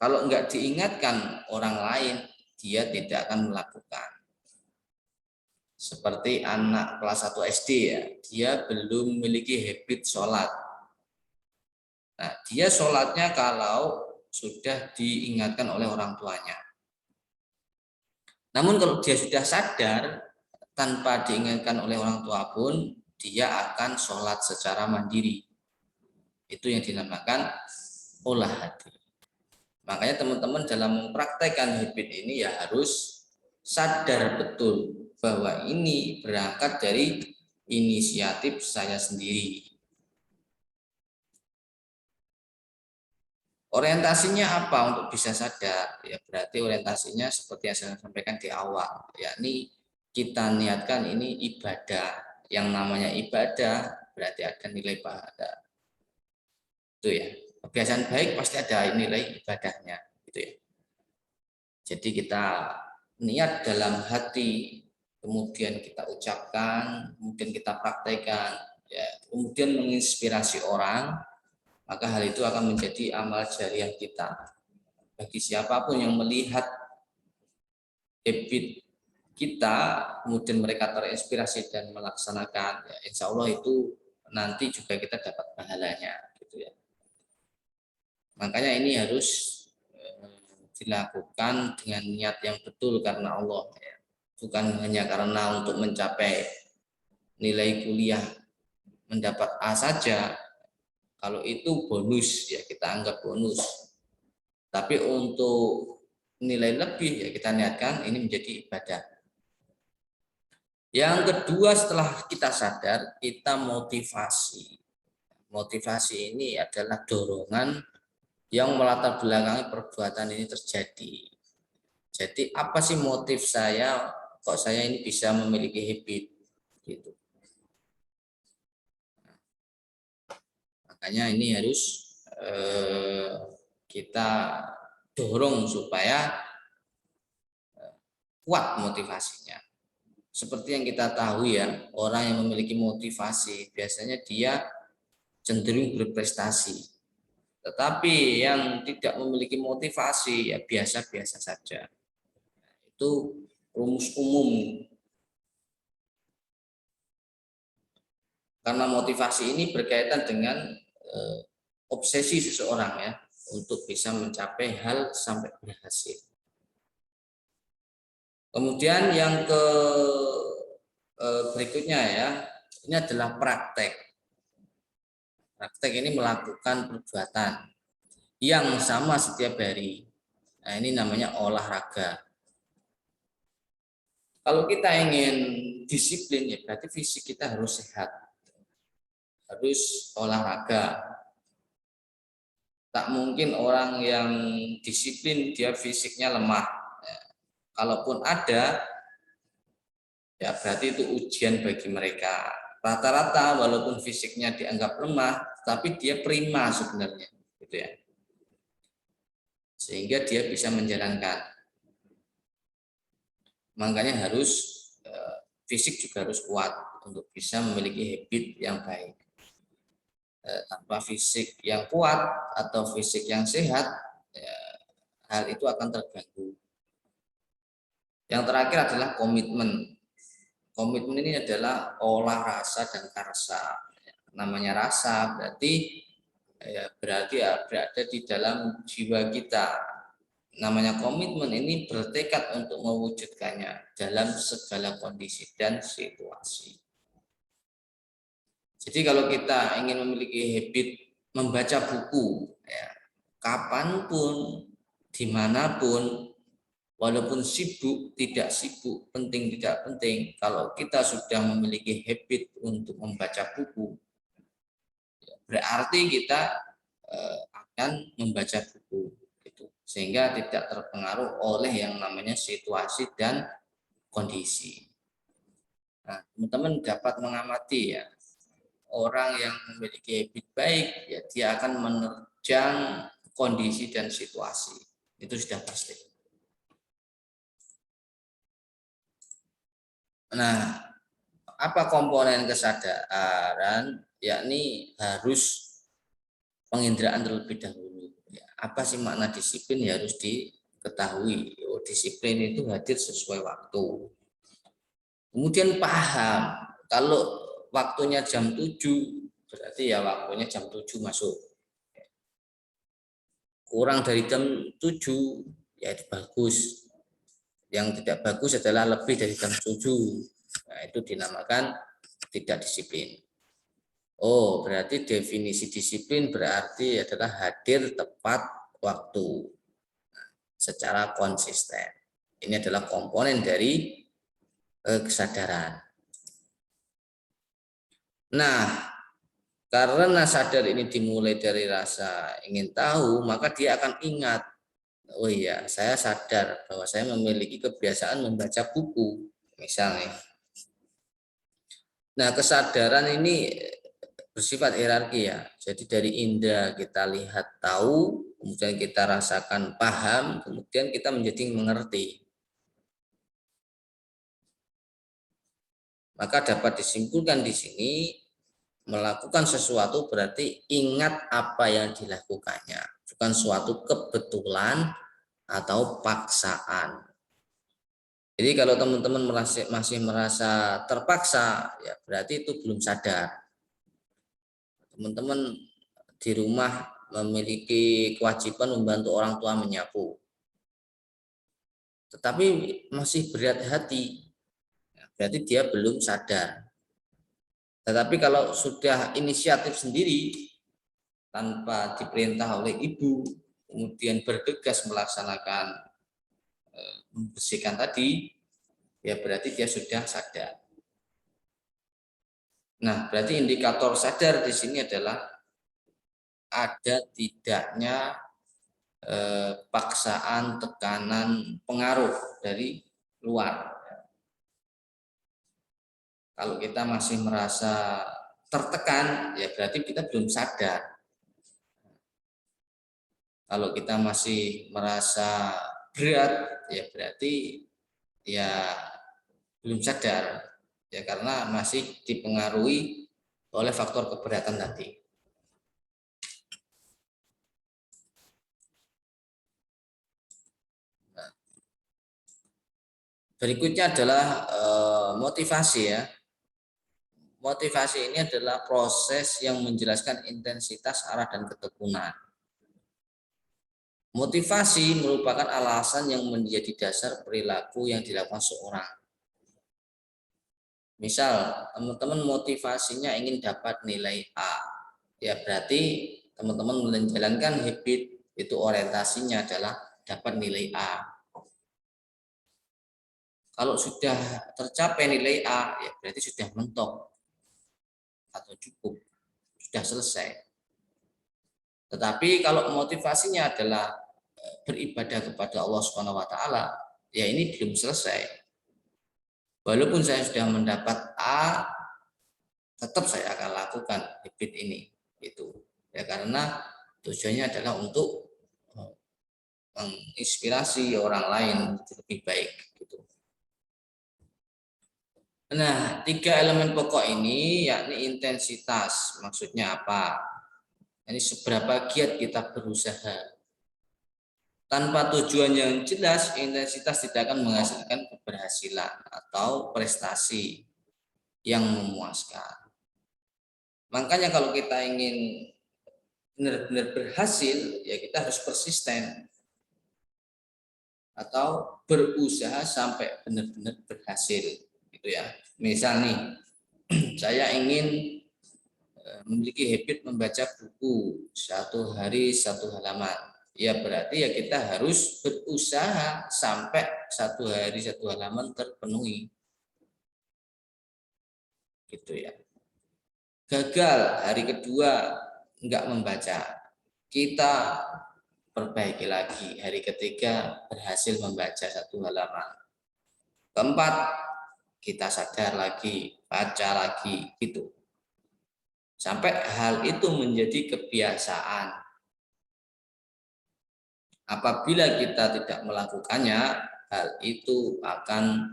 kalau enggak diingatkan orang lain, dia tidak akan melakukan. Seperti anak kelas 1 SD ya, dia belum memiliki habit sholat. Nah, dia sholatnya kalau sudah diingatkan oleh orang tuanya. Namun kalau dia sudah sadar, tanpa diingatkan oleh orang tua pun, dia akan sholat secara mandiri. Itu yang dinamakan olah hati. Makanya teman-teman dalam mempraktekkan habit ini ya harus sadar betul bahwa ini berangkat dari inisiatif saya sendiri. Orientasinya apa untuk bisa sadar? Ya berarti orientasinya seperti yang saya sampaikan di awal, yakni kita niatkan ini ibadah. Yang namanya ibadah berarti ada nilai pahala. Itu ya. Kebiasaan baik pasti ada nilai ibadahnya, gitu ya. Jadi kita niat dalam hati, kemudian kita ucapkan, kemudian kita praktekkan, ya, kemudian menginspirasi orang, maka hal itu akan menjadi amal jariah kita. Bagi siapapun yang melihat habit kita, kemudian mereka terinspirasi dan melaksanakan, ya insya Allah itu nanti juga kita dapat pahalanya, gitu ya. Makanya ini harus dilakukan dengan niat yang betul karena Allah, ya. Bukan hanya karena untuk mencapai nilai kuliah mendapat A saja. Kalau itu bonus, ya kita anggap bonus. Tapi untuk nilai lebih, ya kita niatkan ini menjadi ibadah. Yang kedua, setelah kita sadar, kita motivasi. Motivasi ini adalah dorongan yang melatar belakangi perbuatan ini terjadi. Jadi apa sih motif saya kok saya ini bisa memiliki habit gitu. Makanya ini harus kita dorong supaya kuat motivasinya. Seperti yang kita tahu ya, orang yang memiliki motivasi biasanya dia cenderung berprestasi. Tetapi yang tidak memiliki motivasi ya biasa-biasa saja. Itu rumus umum. Karena motivasi ini berkaitan dengan obsesi seseorang ya untuk bisa mencapai hal sampai berhasil. Kemudian yang berikutnya ya, ini adalah praktek. Praktek ini melakukan perbuatan yang sama setiap hari. Nah, ini namanya olahraga. Kalau kita ingin disiplin ya berarti fisik kita harus sehat. Harus olahraga. Tak mungkin orang yang disiplin dia fisiknya lemah. Ya, kalaupun ada, ya berarti itu ujian bagi mereka. Rata-rata walaupun fisiknya dianggap lemah, tapi dia prima sebenarnya, gitu ya. Sehingga dia bisa menjalankan. Makanya harus fisik juga harus kuat untuk bisa memiliki habit yang baik. Tanpa fisik yang kuat atau fisik yang sehat, ya, hal itu akan terganggu. Yang terakhir adalah komitmen. Komitmen ini adalah olah rasa dan karsa. Namanya rasa berarti berada di dalam jiwa kita. Namanya komitmen ini bertekad untuk mewujudkannya dalam segala kondisi dan situasi. Jadi kalau kita ingin memiliki habit membaca buku, ya, kapanpun, dimanapun, walaupun sibuk, tidak sibuk, penting, tidak penting, kalau kita sudah memiliki habit untuk membaca buku, berarti kita akan membaca buku. Gitu. Sehingga tidak terpengaruh oleh yang namanya situasi dan kondisi. Nah, teman-teman dapat mengamati ya, orang yang memiliki habit baik, ya dia akan menerjang kondisi dan situasi. Itu sudah pasti. Nah, apa komponen kesadaran? Yakni harus penginderaan terlebih dahulu. Ya, apa sih makna disiplin? Ya harus diketahui. Oh, disiplin itu hadir sesuai waktu. Kemudian paham, kalau waktunya jam 7, berarti ya waktunya jam 7 masuk. Kurang dari jam 7, ya itu bagus. Yang tidak bagus adalah lebih dari jam 7. Nah, itu dinamakan tidak disiplin. Oh, berarti definisi disiplin berarti adalah hadir tepat waktu secara konsisten. Ini adalah komponen dari kesadaran. Nah, karena sadar ini dimulai dari rasa ingin tahu, maka dia akan ingat, oh iya, saya sadar bahwa saya memiliki kebiasaan membaca buku, misalnya. Nah, kesadaran ini bersifat hierarki ya. Jadi dari indera kita lihat tahu, kemudian kita rasakan paham, kemudian kita menjadi mengerti. Maka dapat disimpulkan di sini melakukan sesuatu berarti ingat apa yang dilakukannya, bukan suatu kebetulan atau paksaan. Jadi kalau teman-teman masih merasa terpaksa, ya berarti itu belum sadar. Teman-teman di rumah memiliki kewajiban membantu orang tua menyapu, tetapi masih berat hati, berarti dia belum sadar. Tetapi kalau sudah inisiatif sendiri, tanpa diperintah oleh ibu, kemudian bergegas melaksanakan membersihkan tadi, ya berarti dia sudah sadar. Nah, berarti indikator sadar di sini adalah ada tidaknya paksaan, tekanan, pengaruh dari luar. Kalau kita masih merasa tertekan, ya berarti kita belum sadar. Kalau kita masih merasa berat, ya berarti ya belum sadar, ya karena masih dipengaruhi oleh faktor keberatan tadi. Nah, berikutnya adalah motivasi ya. Motivasi ini adalah proses yang menjelaskan intensitas, arah, dan ketekunan. Motivasi merupakan alasan yang menjadi dasar perilaku yang dilakukan seorang. Misal, teman-teman motivasinya ingin dapat nilai A, ya berarti teman-teman menjalankan habit itu orientasinya adalah dapat nilai A. Kalau sudah tercapai nilai A, ya berarti sudah mentok atau cukup, sudah selesai. Tetapi kalau motivasinya adalah beribadah kepada Allah Subhanahu wa taala, ya ini belum selesai. Walaupun saya sudah mendapat A, tetap saya akan lakukan habit ini. Itu ya karena tujuannya adalah untuk menginspirasi orang lain lebih baik gitu. Nah, 3 elemen pokok ini yakni intensitas. Maksudnya apa? Ini seberapa giat kita berusaha. Tanpa tujuan yang jelas, intensitas tidak akan menghasilkan keberhasilan atau prestasi yang memuaskan. Makanya kalau kita ingin benar-benar berhasil, ya kita harus persisten atau berusaha sampai benar-benar berhasil, gitu ya. Misal nih, saya ingin memiliki habit membaca buku 1 hari 1 halaman. Ya berarti ya kita harus berusaha sampai 1 hari 1 halaman terpenuhi. Gitu ya. Gagal hari kedua enggak membaca. Kita perbaiki lagi. Hari ketiga berhasil membaca 1 halaman. Keempat, kita sadar lagi, baca lagi gitu. Sampai hal itu menjadi kebiasaan. Apabila kita tidak melakukannya, hal itu akan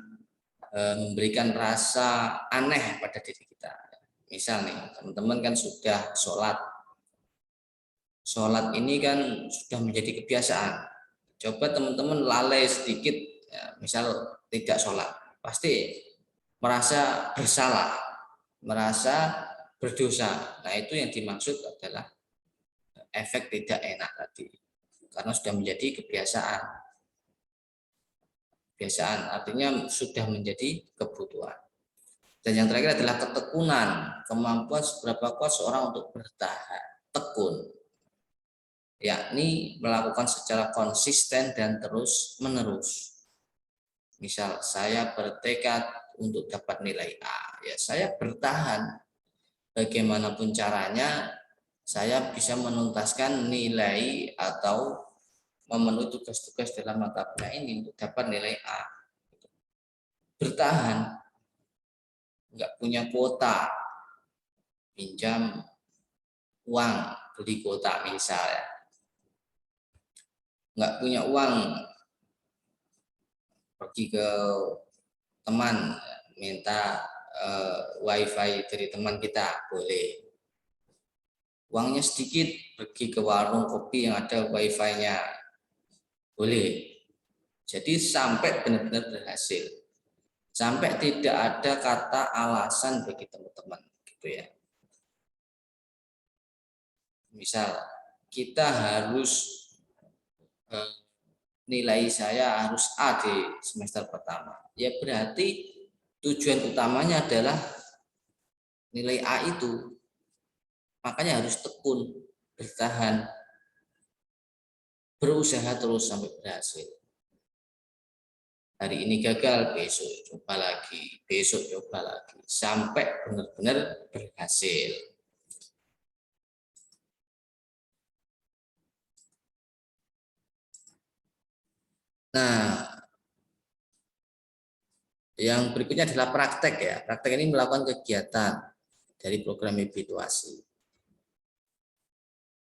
memberikan rasa aneh pada diri kita. Misal nih, teman-teman kan sudah sholat. Sholat ini kan sudah menjadi kebiasaan. Coba teman-teman lalai sedikit, ya, misal tidak sholat, pasti merasa bersalah, merasa berdosa. Nah itu yang dimaksud adalah efek tidak enak tadi. Karena sudah menjadi kebiasaan. Kebiasaan artinya sudah menjadi kebutuhan. Dan yang terakhir adalah ketekunan, kemampuan seberapa kuat seorang untuk bertahan, tekun, yakni melakukan secara konsisten dan terus menerus. Misal saya bertekad untuk dapat nilai A, ya saya bertahan bagaimanapun caranya. Saya bisa menuntaskan nilai atau memenuhi tugas-tugas dalam mata kuliah ini untuk dapat nilai A. Bertahan, nggak punya kuota, pinjam uang, beli kuota misalnya. Nggak punya uang, pergi ke teman, minta wifi dari teman kita, boleh. Uangnya sedikit, pergi ke warung kopi yang ada wifi-nya, boleh. Jadi sampai benar-benar berhasil, sampai tidak ada kata alasan bagi teman-teman, gitu ya. Misal kita harus nilai saya harus A di semester pertama, ya berarti tujuan utamanya adalah nilai A itu, makanya harus tekun, bertahan, berusaha terus sampai berhasil. Hari ini gagal, besok coba lagi, besok coba lagi, sampai benar-benar berhasil. Nah, yang berikutnya adalah praktek ya. Praktek ini melakukan kegiatan dari program habituasi.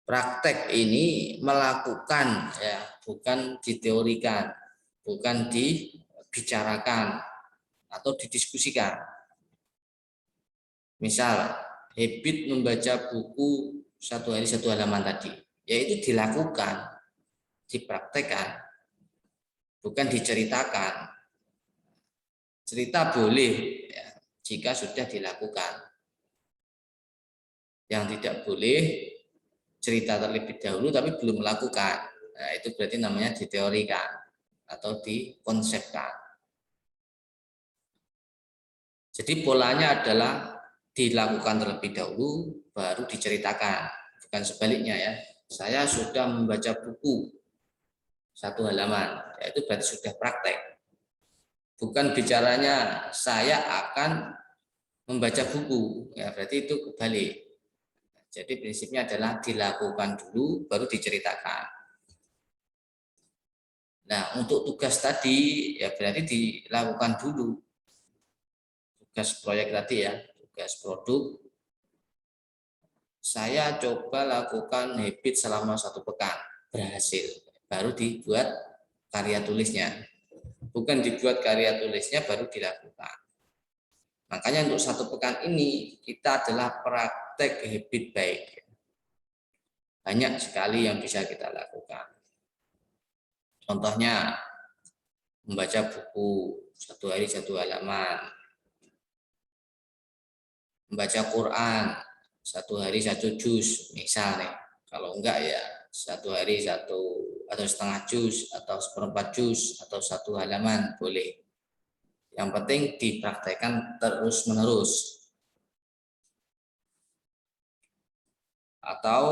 Praktek ini melakukan ya, bukan diteorikan, bukan dibicarakan atau didiskusikan. Misal, habit membaca buku 1 hari 1 halaman tadi, yaitu dilakukan, dipraktekkan, bukan diceritakan. Cerita boleh ya, jika sudah dilakukan. Yang tidak boleh cerita terlebih dahulu tapi belum melakukan. Nah, itu berarti namanya diteorikan atau dikonsepkan. Jadi polanya adalah dilakukan terlebih dahulu baru diceritakan, bukan sebaliknya ya. Saya sudah membaca buku 1 halaman, ya itu berarti sudah praktek. Bukan bicaranya saya akan membaca buku, ya berarti itu kebalik. Jadi prinsipnya adalah dilakukan dulu baru diceritakan. Nah, untuk tugas tadi ya berarti dilakukan dulu. Tugas proyek tadi ya, tugas produk. Saya coba lakukan habit selama 1 pekan, berhasil. Baru dibuat karya tulisnya. Bukan dibuat karya tulisnya baru dilakukan. Makanya untuk 1 pekan ini kita adalah praktek habit baik. Banyak sekali yang bisa kita lakukan. Contohnya membaca buku 1 hari 1 halaman, membaca Quran 1 hari 1 juz misalnya. Kalau enggak ya 1 hari 1 atau setengah juz atau 1/4 juz atau 1 halaman boleh. Yang penting dipraktekkan terus-menerus. Atau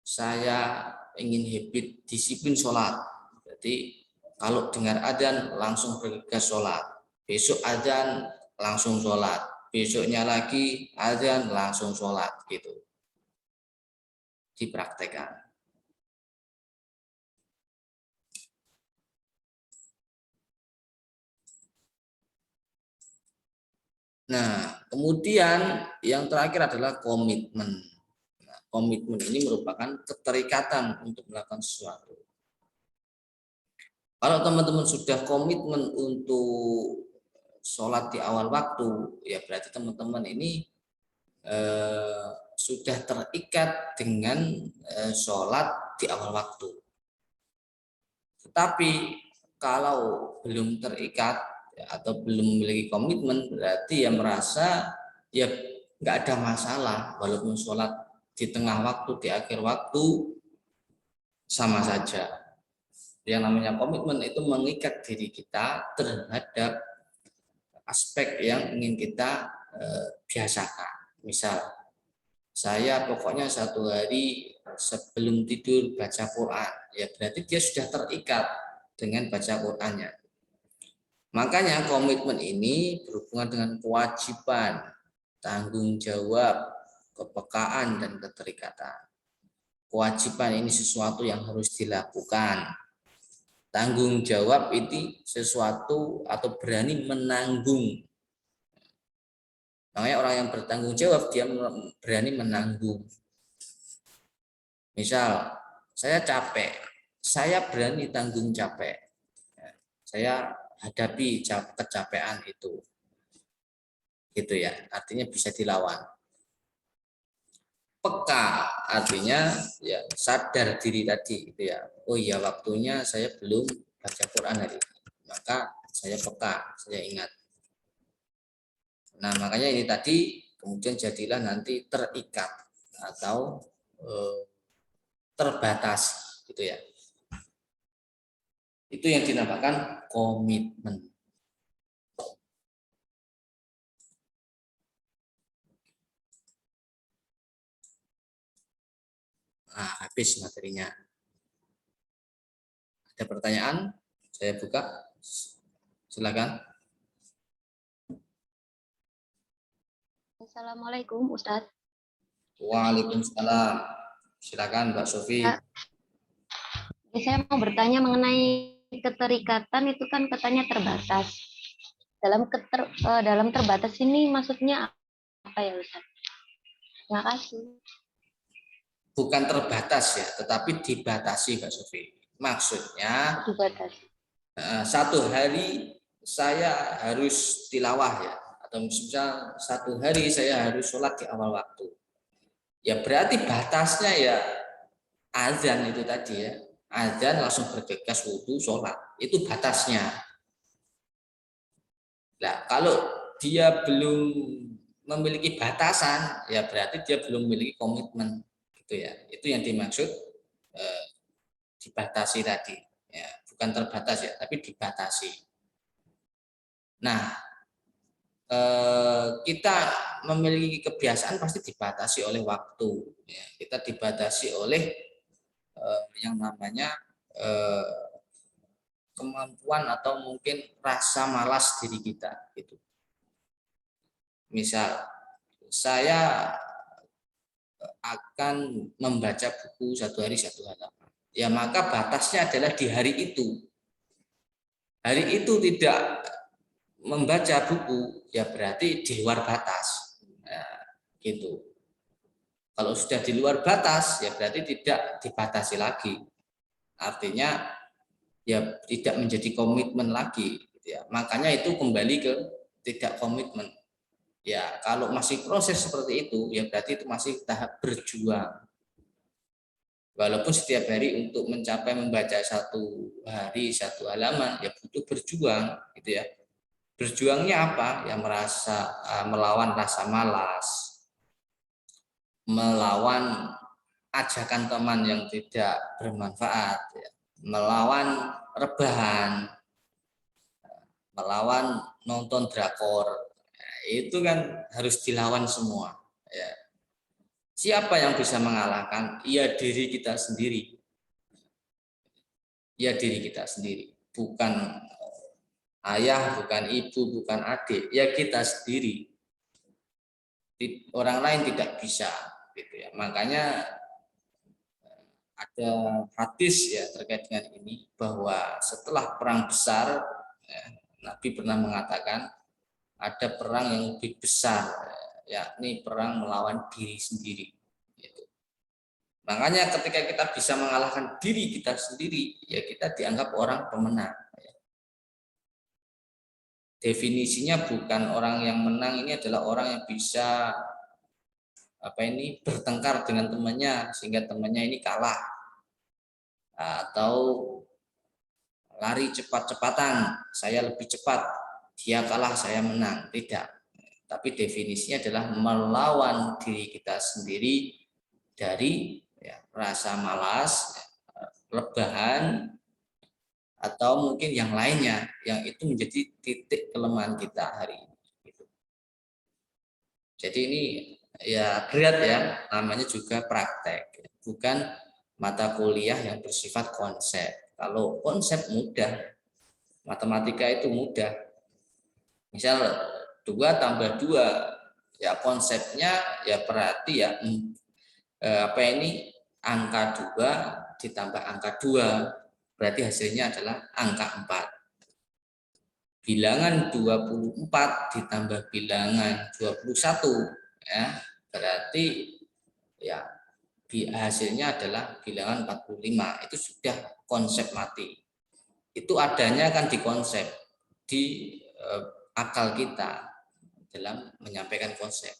saya ingin habit disiplin sholat. Jadi kalau dengar adzan langsung pergi ke sholat. Besok adzan langsung sholat. Besoknya lagi adzan langsung sholat gitu. Dipraktekkan. Nah, kemudian yang terakhir adalah komitmen. Nah, komitmen ini merupakan keterikatan untuk melakukan sesuatu. Kalau teman-teman sudah komitmen untuk sholat di awal waktu, ya berarti teman-teman ini sudah terikat dengan sholat di awal waktu. Tetapi kalau belum terikat atau belum memiliki komitmen, berarti ya merasa ya nggak ada masalah walaupun sholat di tengah waktu, di akhir waktu sama saja. Yang namanya komitmen itu mengikat diri kita terhadap aspek yang ingin kita biasakan. Misal saya pokoknya 1 hari sebelum tidur baca Quran, ya berarti dia sudah terikat dengan baca Qurannya. Makanya komitmen ini berhubungan dengan kewajiban, tanggung jawab, kepekaan, dan keterikatan. Kewajiban ini sesuatu yang harus dilakukan. Tanggung jawab itu sesuatu atau berani menanggung. Makanya orang yang bertanggung jawab, dia berani menanggung. Misal, saya capek, saya berani tanggung capek. Saya hadapi kecapean itu. gitu ya, artinya bisa dilawan. Peka artinya ya sadar diri tadi gitu ya, oh iya waktunya saya belum baca Quran hari ini, maka saya peka, saya ingat. Nah makanya ini tadi kemudian jadilah nanti terikat atau terbatas gitu ya, itu yang dinamakan komitmen. Nah, habis materinya. Ada pertanyaan? Saya buka. Silakan. Assalamualaikum Ustadz. Waalaikumsalam. Silakan Mbak Sofi. Saya mau bertanya mengenai keterikatan itu kan katanya terbatas. Dalam terbatas ini maksudnya apa ya Ustadz? Terima kasih. Bukan terbatas ya, tetapi dibatasi Mbak Sofi. Maksudnya Dibatasi. satu hari saya harus tilawah ya, atau misalnya satu hari saya harus sholat di awal waktu. Ya berarti batasnya ya azan itu tadi ya, azan langsung bergegas wudhu sholat, itu batasnya. Nah kalau dia belum memiliki batasan, ya berarti dia belum memiliki komitmen. Ya, itu yang dimaksud dibatasi tadi ya, bukan terbatas ya, tapi dibatasi. Nah kita memiliki kebiasaan pasti dibatasi oleh waktu ya, kita dibatasi oleh yang namanya kemampuan atau mungkin rasa malas diri kita gitu. Misal saya akan membaca buku satu hari satu halaman. Ya maka batasnya adalah di hari itu. Hari itu tidak membaca buku, ya berarti di luar batas. Nah, gitu. Kalau sudah di luar batas, ya berarti tidak dibatasi lagi. Artinya ya tidak menjadi komitmen lagi. Gitu ya. Makanya itu kembali ke tidak komitmen. Ya kalau masih proses seperti itu, ya berarti itu masih tahap berjuang. Walaupun setiap hari untuk mencapai membaca satu hari satu halaman, ya butuh berjuang, gitu ya. Berjuangnya apa? Ya merasa melawan rasa malas, melawan ajakan teman yang tidak bermanfaat, ya. Melawan rebahan, melawan nonton drakor. Itu kan harus dilawan semua ya. Siapa yang bisa mengalahkan? Ya diri kita sendiri. Ya diri kita sendiri, bukan ayah, bukan ibu, bukan adik, ya kita sendiri. Orang lain tidak bisa gitu ya. Makanya ada hadis ya terkait dengan ini, bahwa setelah perang besar ya, Nabi pernah mengatakan ada perang yang lebih besar, yakni perang melawan diri sendiri. Gitu. Makanya ketika kita bisa mengalahkan diri kita sendiri, ya kita dianggap orang pemenang. Definisinya bukan orang yang menang, ini adalah orang yang bisa bertengkar dengan temannya sehingga temannya ini kalah, atau lari cepat-cepatan, saya lebih cepat, dia kalah, saya menang. Tidak. Tapi definisinya adalah melawan diri kita sendiri dari ya, rasa malas, rebahan, atau mungkin yang lainnya yang itu menjadi titik kelemahan kita hari ini. Jadi ini ya berat ya, namanya juga praktek, bukan mata kuliah yang bersifat konsep. Kalau konsep mudah, matematika itu mudah. Misal 2 tambah 2, ya konsepnya ya berarti ya angka 2 ditambah angka 2, berarti hasilnya adalah angka 4. Bilangan 24 ditambah bilangan 21 ya, berarti ya hasilnya adalah bilangan 45. Itu sudah konsep mati. Itu adanya kan di konsep, di akal kita, dalam menyampaikan konsep.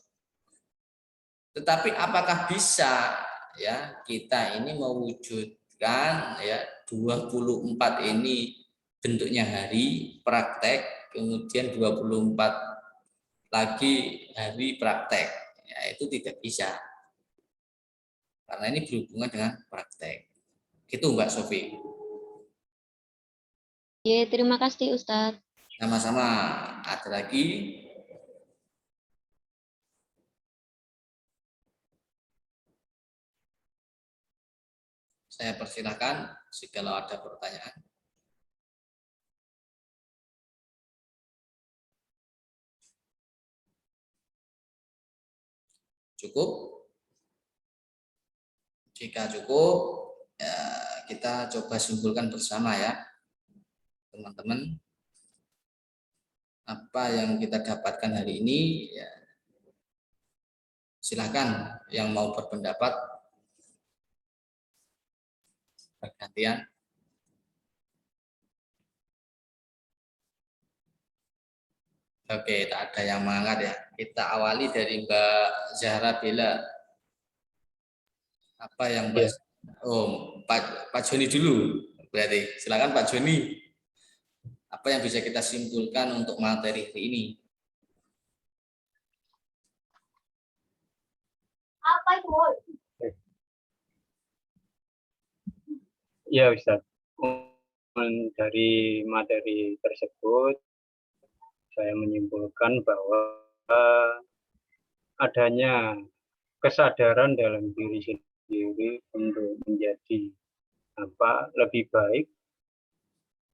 Tetapi apakah bisa ya kita ini mewujudkan ya 24 ini bentuknya hari praktek, kemudian 24 lagi hari praktek. Ya, itu tidak bisa. Karena ini berhubungan dengan praktek. Gitu Mbak Sofi. Ya, terima kasih Ustadz. Sama-sama. Ada lagi? Saya persilahkan jika ada pertanyaan. Cukup? Jika cukup, ya kita coba simpulkan bersama ya, teman-teman. Apa yang kita dapatkan hari ini, ya, silakan yang mau berpendapat bergantian. Oke, tak ada yang mengangkat ya. Kita awali dari Mbak Zahra Bella. Apa yang Mbak? Oh, Pak Joni dulu. Berarti silakan Pak Joni. Apa yang bisa kita simpulkan untuk materi hari ini? Apa itu? Ya Ustaz, dari materi tersebut saya menyimpulkan bahwa adanya kesadaran dalam diri sendiri untuk menjadi lebih baik,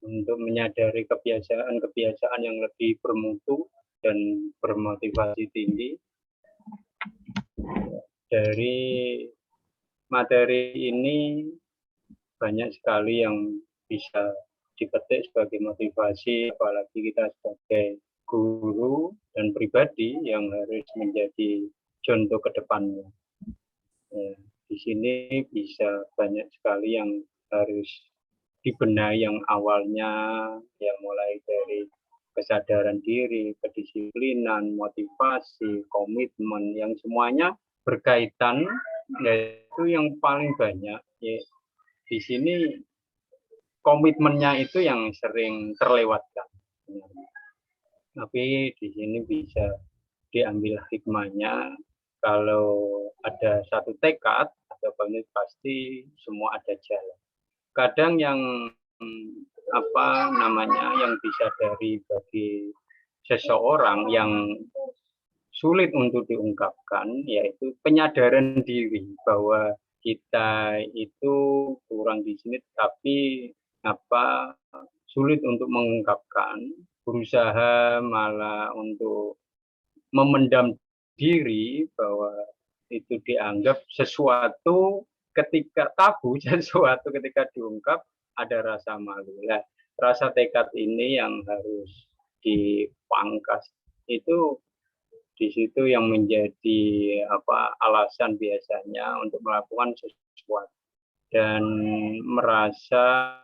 untuk menyadari kebiasaan-kebiasaan yang lebih bermutu dan bermotivasi tinggi. Dari materi ini banyak sekali yang bisa dipetik sebagai motivasi, apalagi kita sebagai guru dan pribadi yang harus menjadi contoh ke depannya. Ya, di sini bisa banyak sekali yang harus dibenahi, yang awalnya yang mulai dari kesadaran diri, kedisiplinan, motivasi, komitmen, yang semuanya berkaitan, yaitu yang paling banyak ya, di sini komitmennya itu yang sering terlewatkan. Tapi di sini bisa diambil hikmahnya, kalau ada satu tekad atau komit pasti semua ada jalan. Kadang yang yang disadari bagi seseorang yang sulit untuk diungkapkan, yaitu penyadaran diri bahwa kita itu kurang di sini, tapi sulit untuk mengungkapkan, berusaha malah untuk memendam diri bahwa itu dianggap sesuatu ketika tabu, sesuatu ketika diungkap ada rasa malu. Nah, rasa tekad ini yang harus dipangkas, itu di situ yang menjadi alasan biasanya untuk melakukan sesuatu dan merasa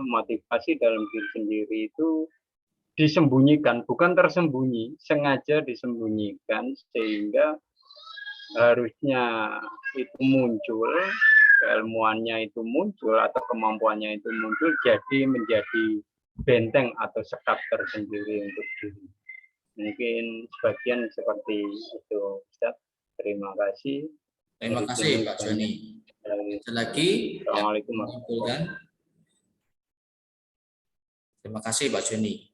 motivasi dalam diri sendiri itu disembunyikan, bukan tersembunyi, sengaja disembunyikan sehingga harusnya itu muncul, keilmuannya itu muncul atau kemampuannya itu muncul, jadi menjadi benteng atau sekat tersendiri untuk diri. Mungkin sebagian seperti itu, Ustaz. Terima kasih. Terima kasih Pak Joni. Ada lagi? Assalamualaikum. Terima kasih Pak Joni.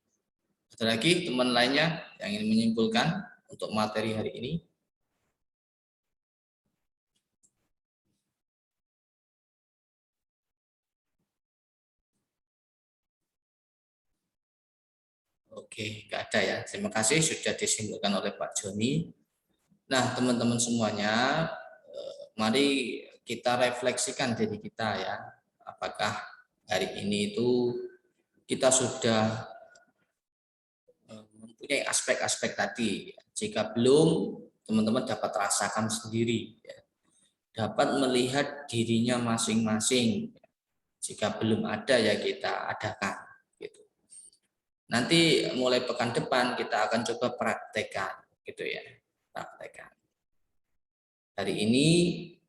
Ada lagi teman lainnya yang ingin menyimpulkan untuk materi hari ini? Oke, nggak ada ya. Terima kasih sudah disimpulkan oleh Pak Joni. Nah, teman-teman semuanya, mari kita refleksikan diri kita ya. Apakah hari ini itu kita sudah mempunyai aspek-aspek tadi? Jika belum, teman-teman dapat rasakan sendiri, ya. Dapat melihat dirinya masing-masing. Jika belum ada ya kita adakan. Gitu. Nanti mulai pekan depan kita akan coba praktekkan, gitu ya, praktekkan. Hari ini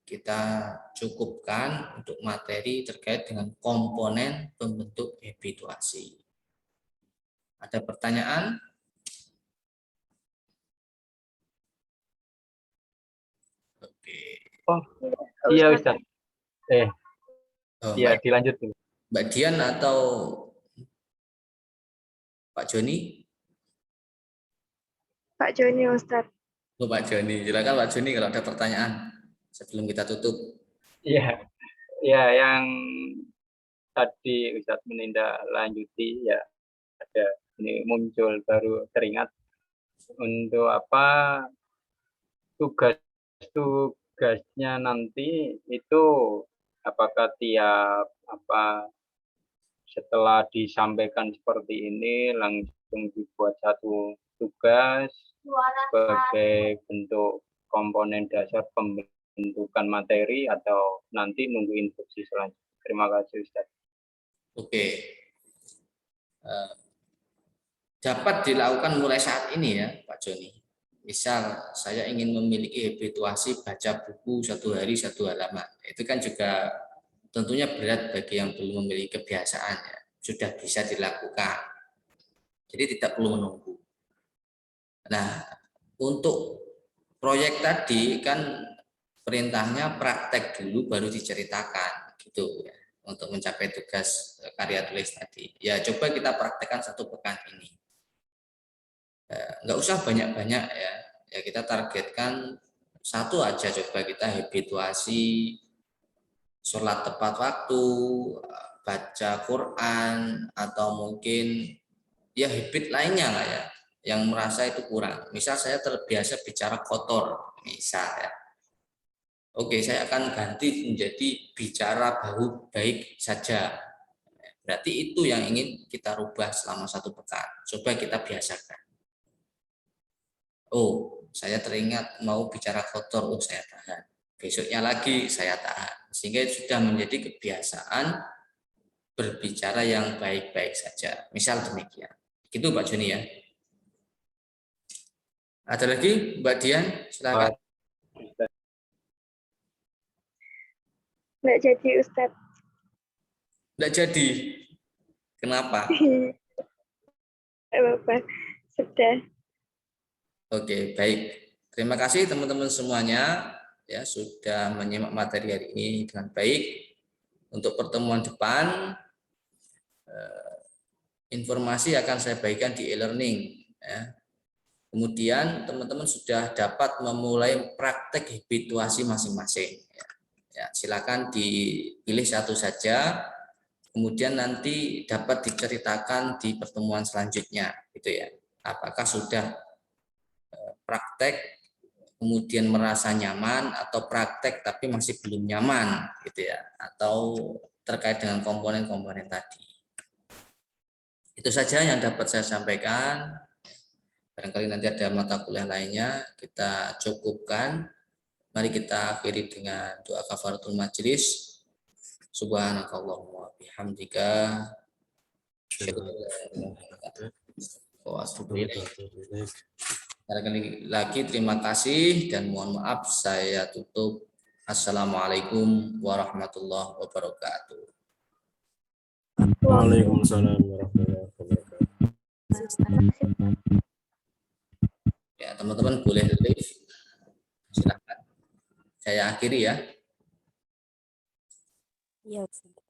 kita cukupkan untuk materi terkait dengan komponen pembentuk habituasi. Ada pertanyaan? Oke. Oh, iya Ustaz. Oh, Iya, Mbak, dilanjut dulu. Mbak Dian atau Pak Joni? Pak Joni, Ustadz. Oh, Pak Joni. Silakan Pak Joni kalau ada pertanyaan sebelum kita tutup. Iya, ya yang tadi Ustaz menindaklanjuti ya, ada ini muncul baru teringat untuk apa tugasnya nanti itu, apakah tiap setelah disampaikan seperti ini langsung dibuat satu tugas sebagai bentuk komponen dasar pembentukan materi, atau nanti nunggu instruksi selanjutnya? Terima kasih Ustaz. Oke. Dapat dilakukan mulai saat ini ya Pak Joni. Misal saya ingin memiliki habituasi baca buku 1 hari 1 halaman. Itu kan juga tentunya berat bagi yang belum memiliki kebiasaan ya. Sudah bisa dilakukan. Jadi tidak perlu menunggu. Nah, untuk proyek tadi kan perintahnya praktek dulu baru diceritakan gitu ya, untuk mencapai tugas karya tulis tadi. Ya coba kita praktekkan 1 pekan ini. Nggak usah banyak-banyak ya. Ya kita targetkan 1 aja, coba kita habituasi sholat tepat waktu, baca Quran, atau mungkin ya habit lainnya lah ya yang merasa itu kurang. Misal saya terbiasa bicara kotor, misal ya. Oke, saya akan ganti menjadi bicara baik saja. Berarti itu yang ingin kita rubah selama 1 pekan. Coba kita biasakan. Oh, saya teringat mau bicara kotor, oh saya tahan. Besoknya lagi saya tahan. Sehingga sudah menjadi kebiasaan berbicara yang baik-baik saja. Misal demikian. Gitu Pak Joni ya. Ada lagi Mbak Dian? Silakan. Nggak jadi, Ustadz. Nggak jadi. Kenapa? Bapak, sudah. Oke, baik. Terima kasih teman-teman semuanya ya sudah menyimak materi hari ini dengan baik. Untuk pertemuan depan informasi akan saya bagikan di e-learning ya. Kemudian teman-teman sudah dapat memulai praktek habituasi masing-masing ya. Ya, silakan dipilih 1 saja. Kemudian nanti dapat diceritakan di pertemuan selanjutnya gitu ya. Apakah sudah praktek kemudian merasa nyaman, atau praktek tapi masih belum nyaman gitu ya, atau terkait dengan komponen-komponen tadi. Itu saja yang dapat saya sampaikan. Barangkali nanti ada mata kuliah lainnya, kita cukupkan. Mari kita akhiri dengan doa kafaratul majelis. Subhanakallahumma bihamdika Sekali lagi terima kasih dan mohon maaf saya tutup. Assalamualaikum warahmatullahi wabarakatuh. Waalaikumsalam warahmatullahi wabarakatuh. Ya, teman-teman boleh live. Silakan. Saya akhiri ya. Iya, Ustaz.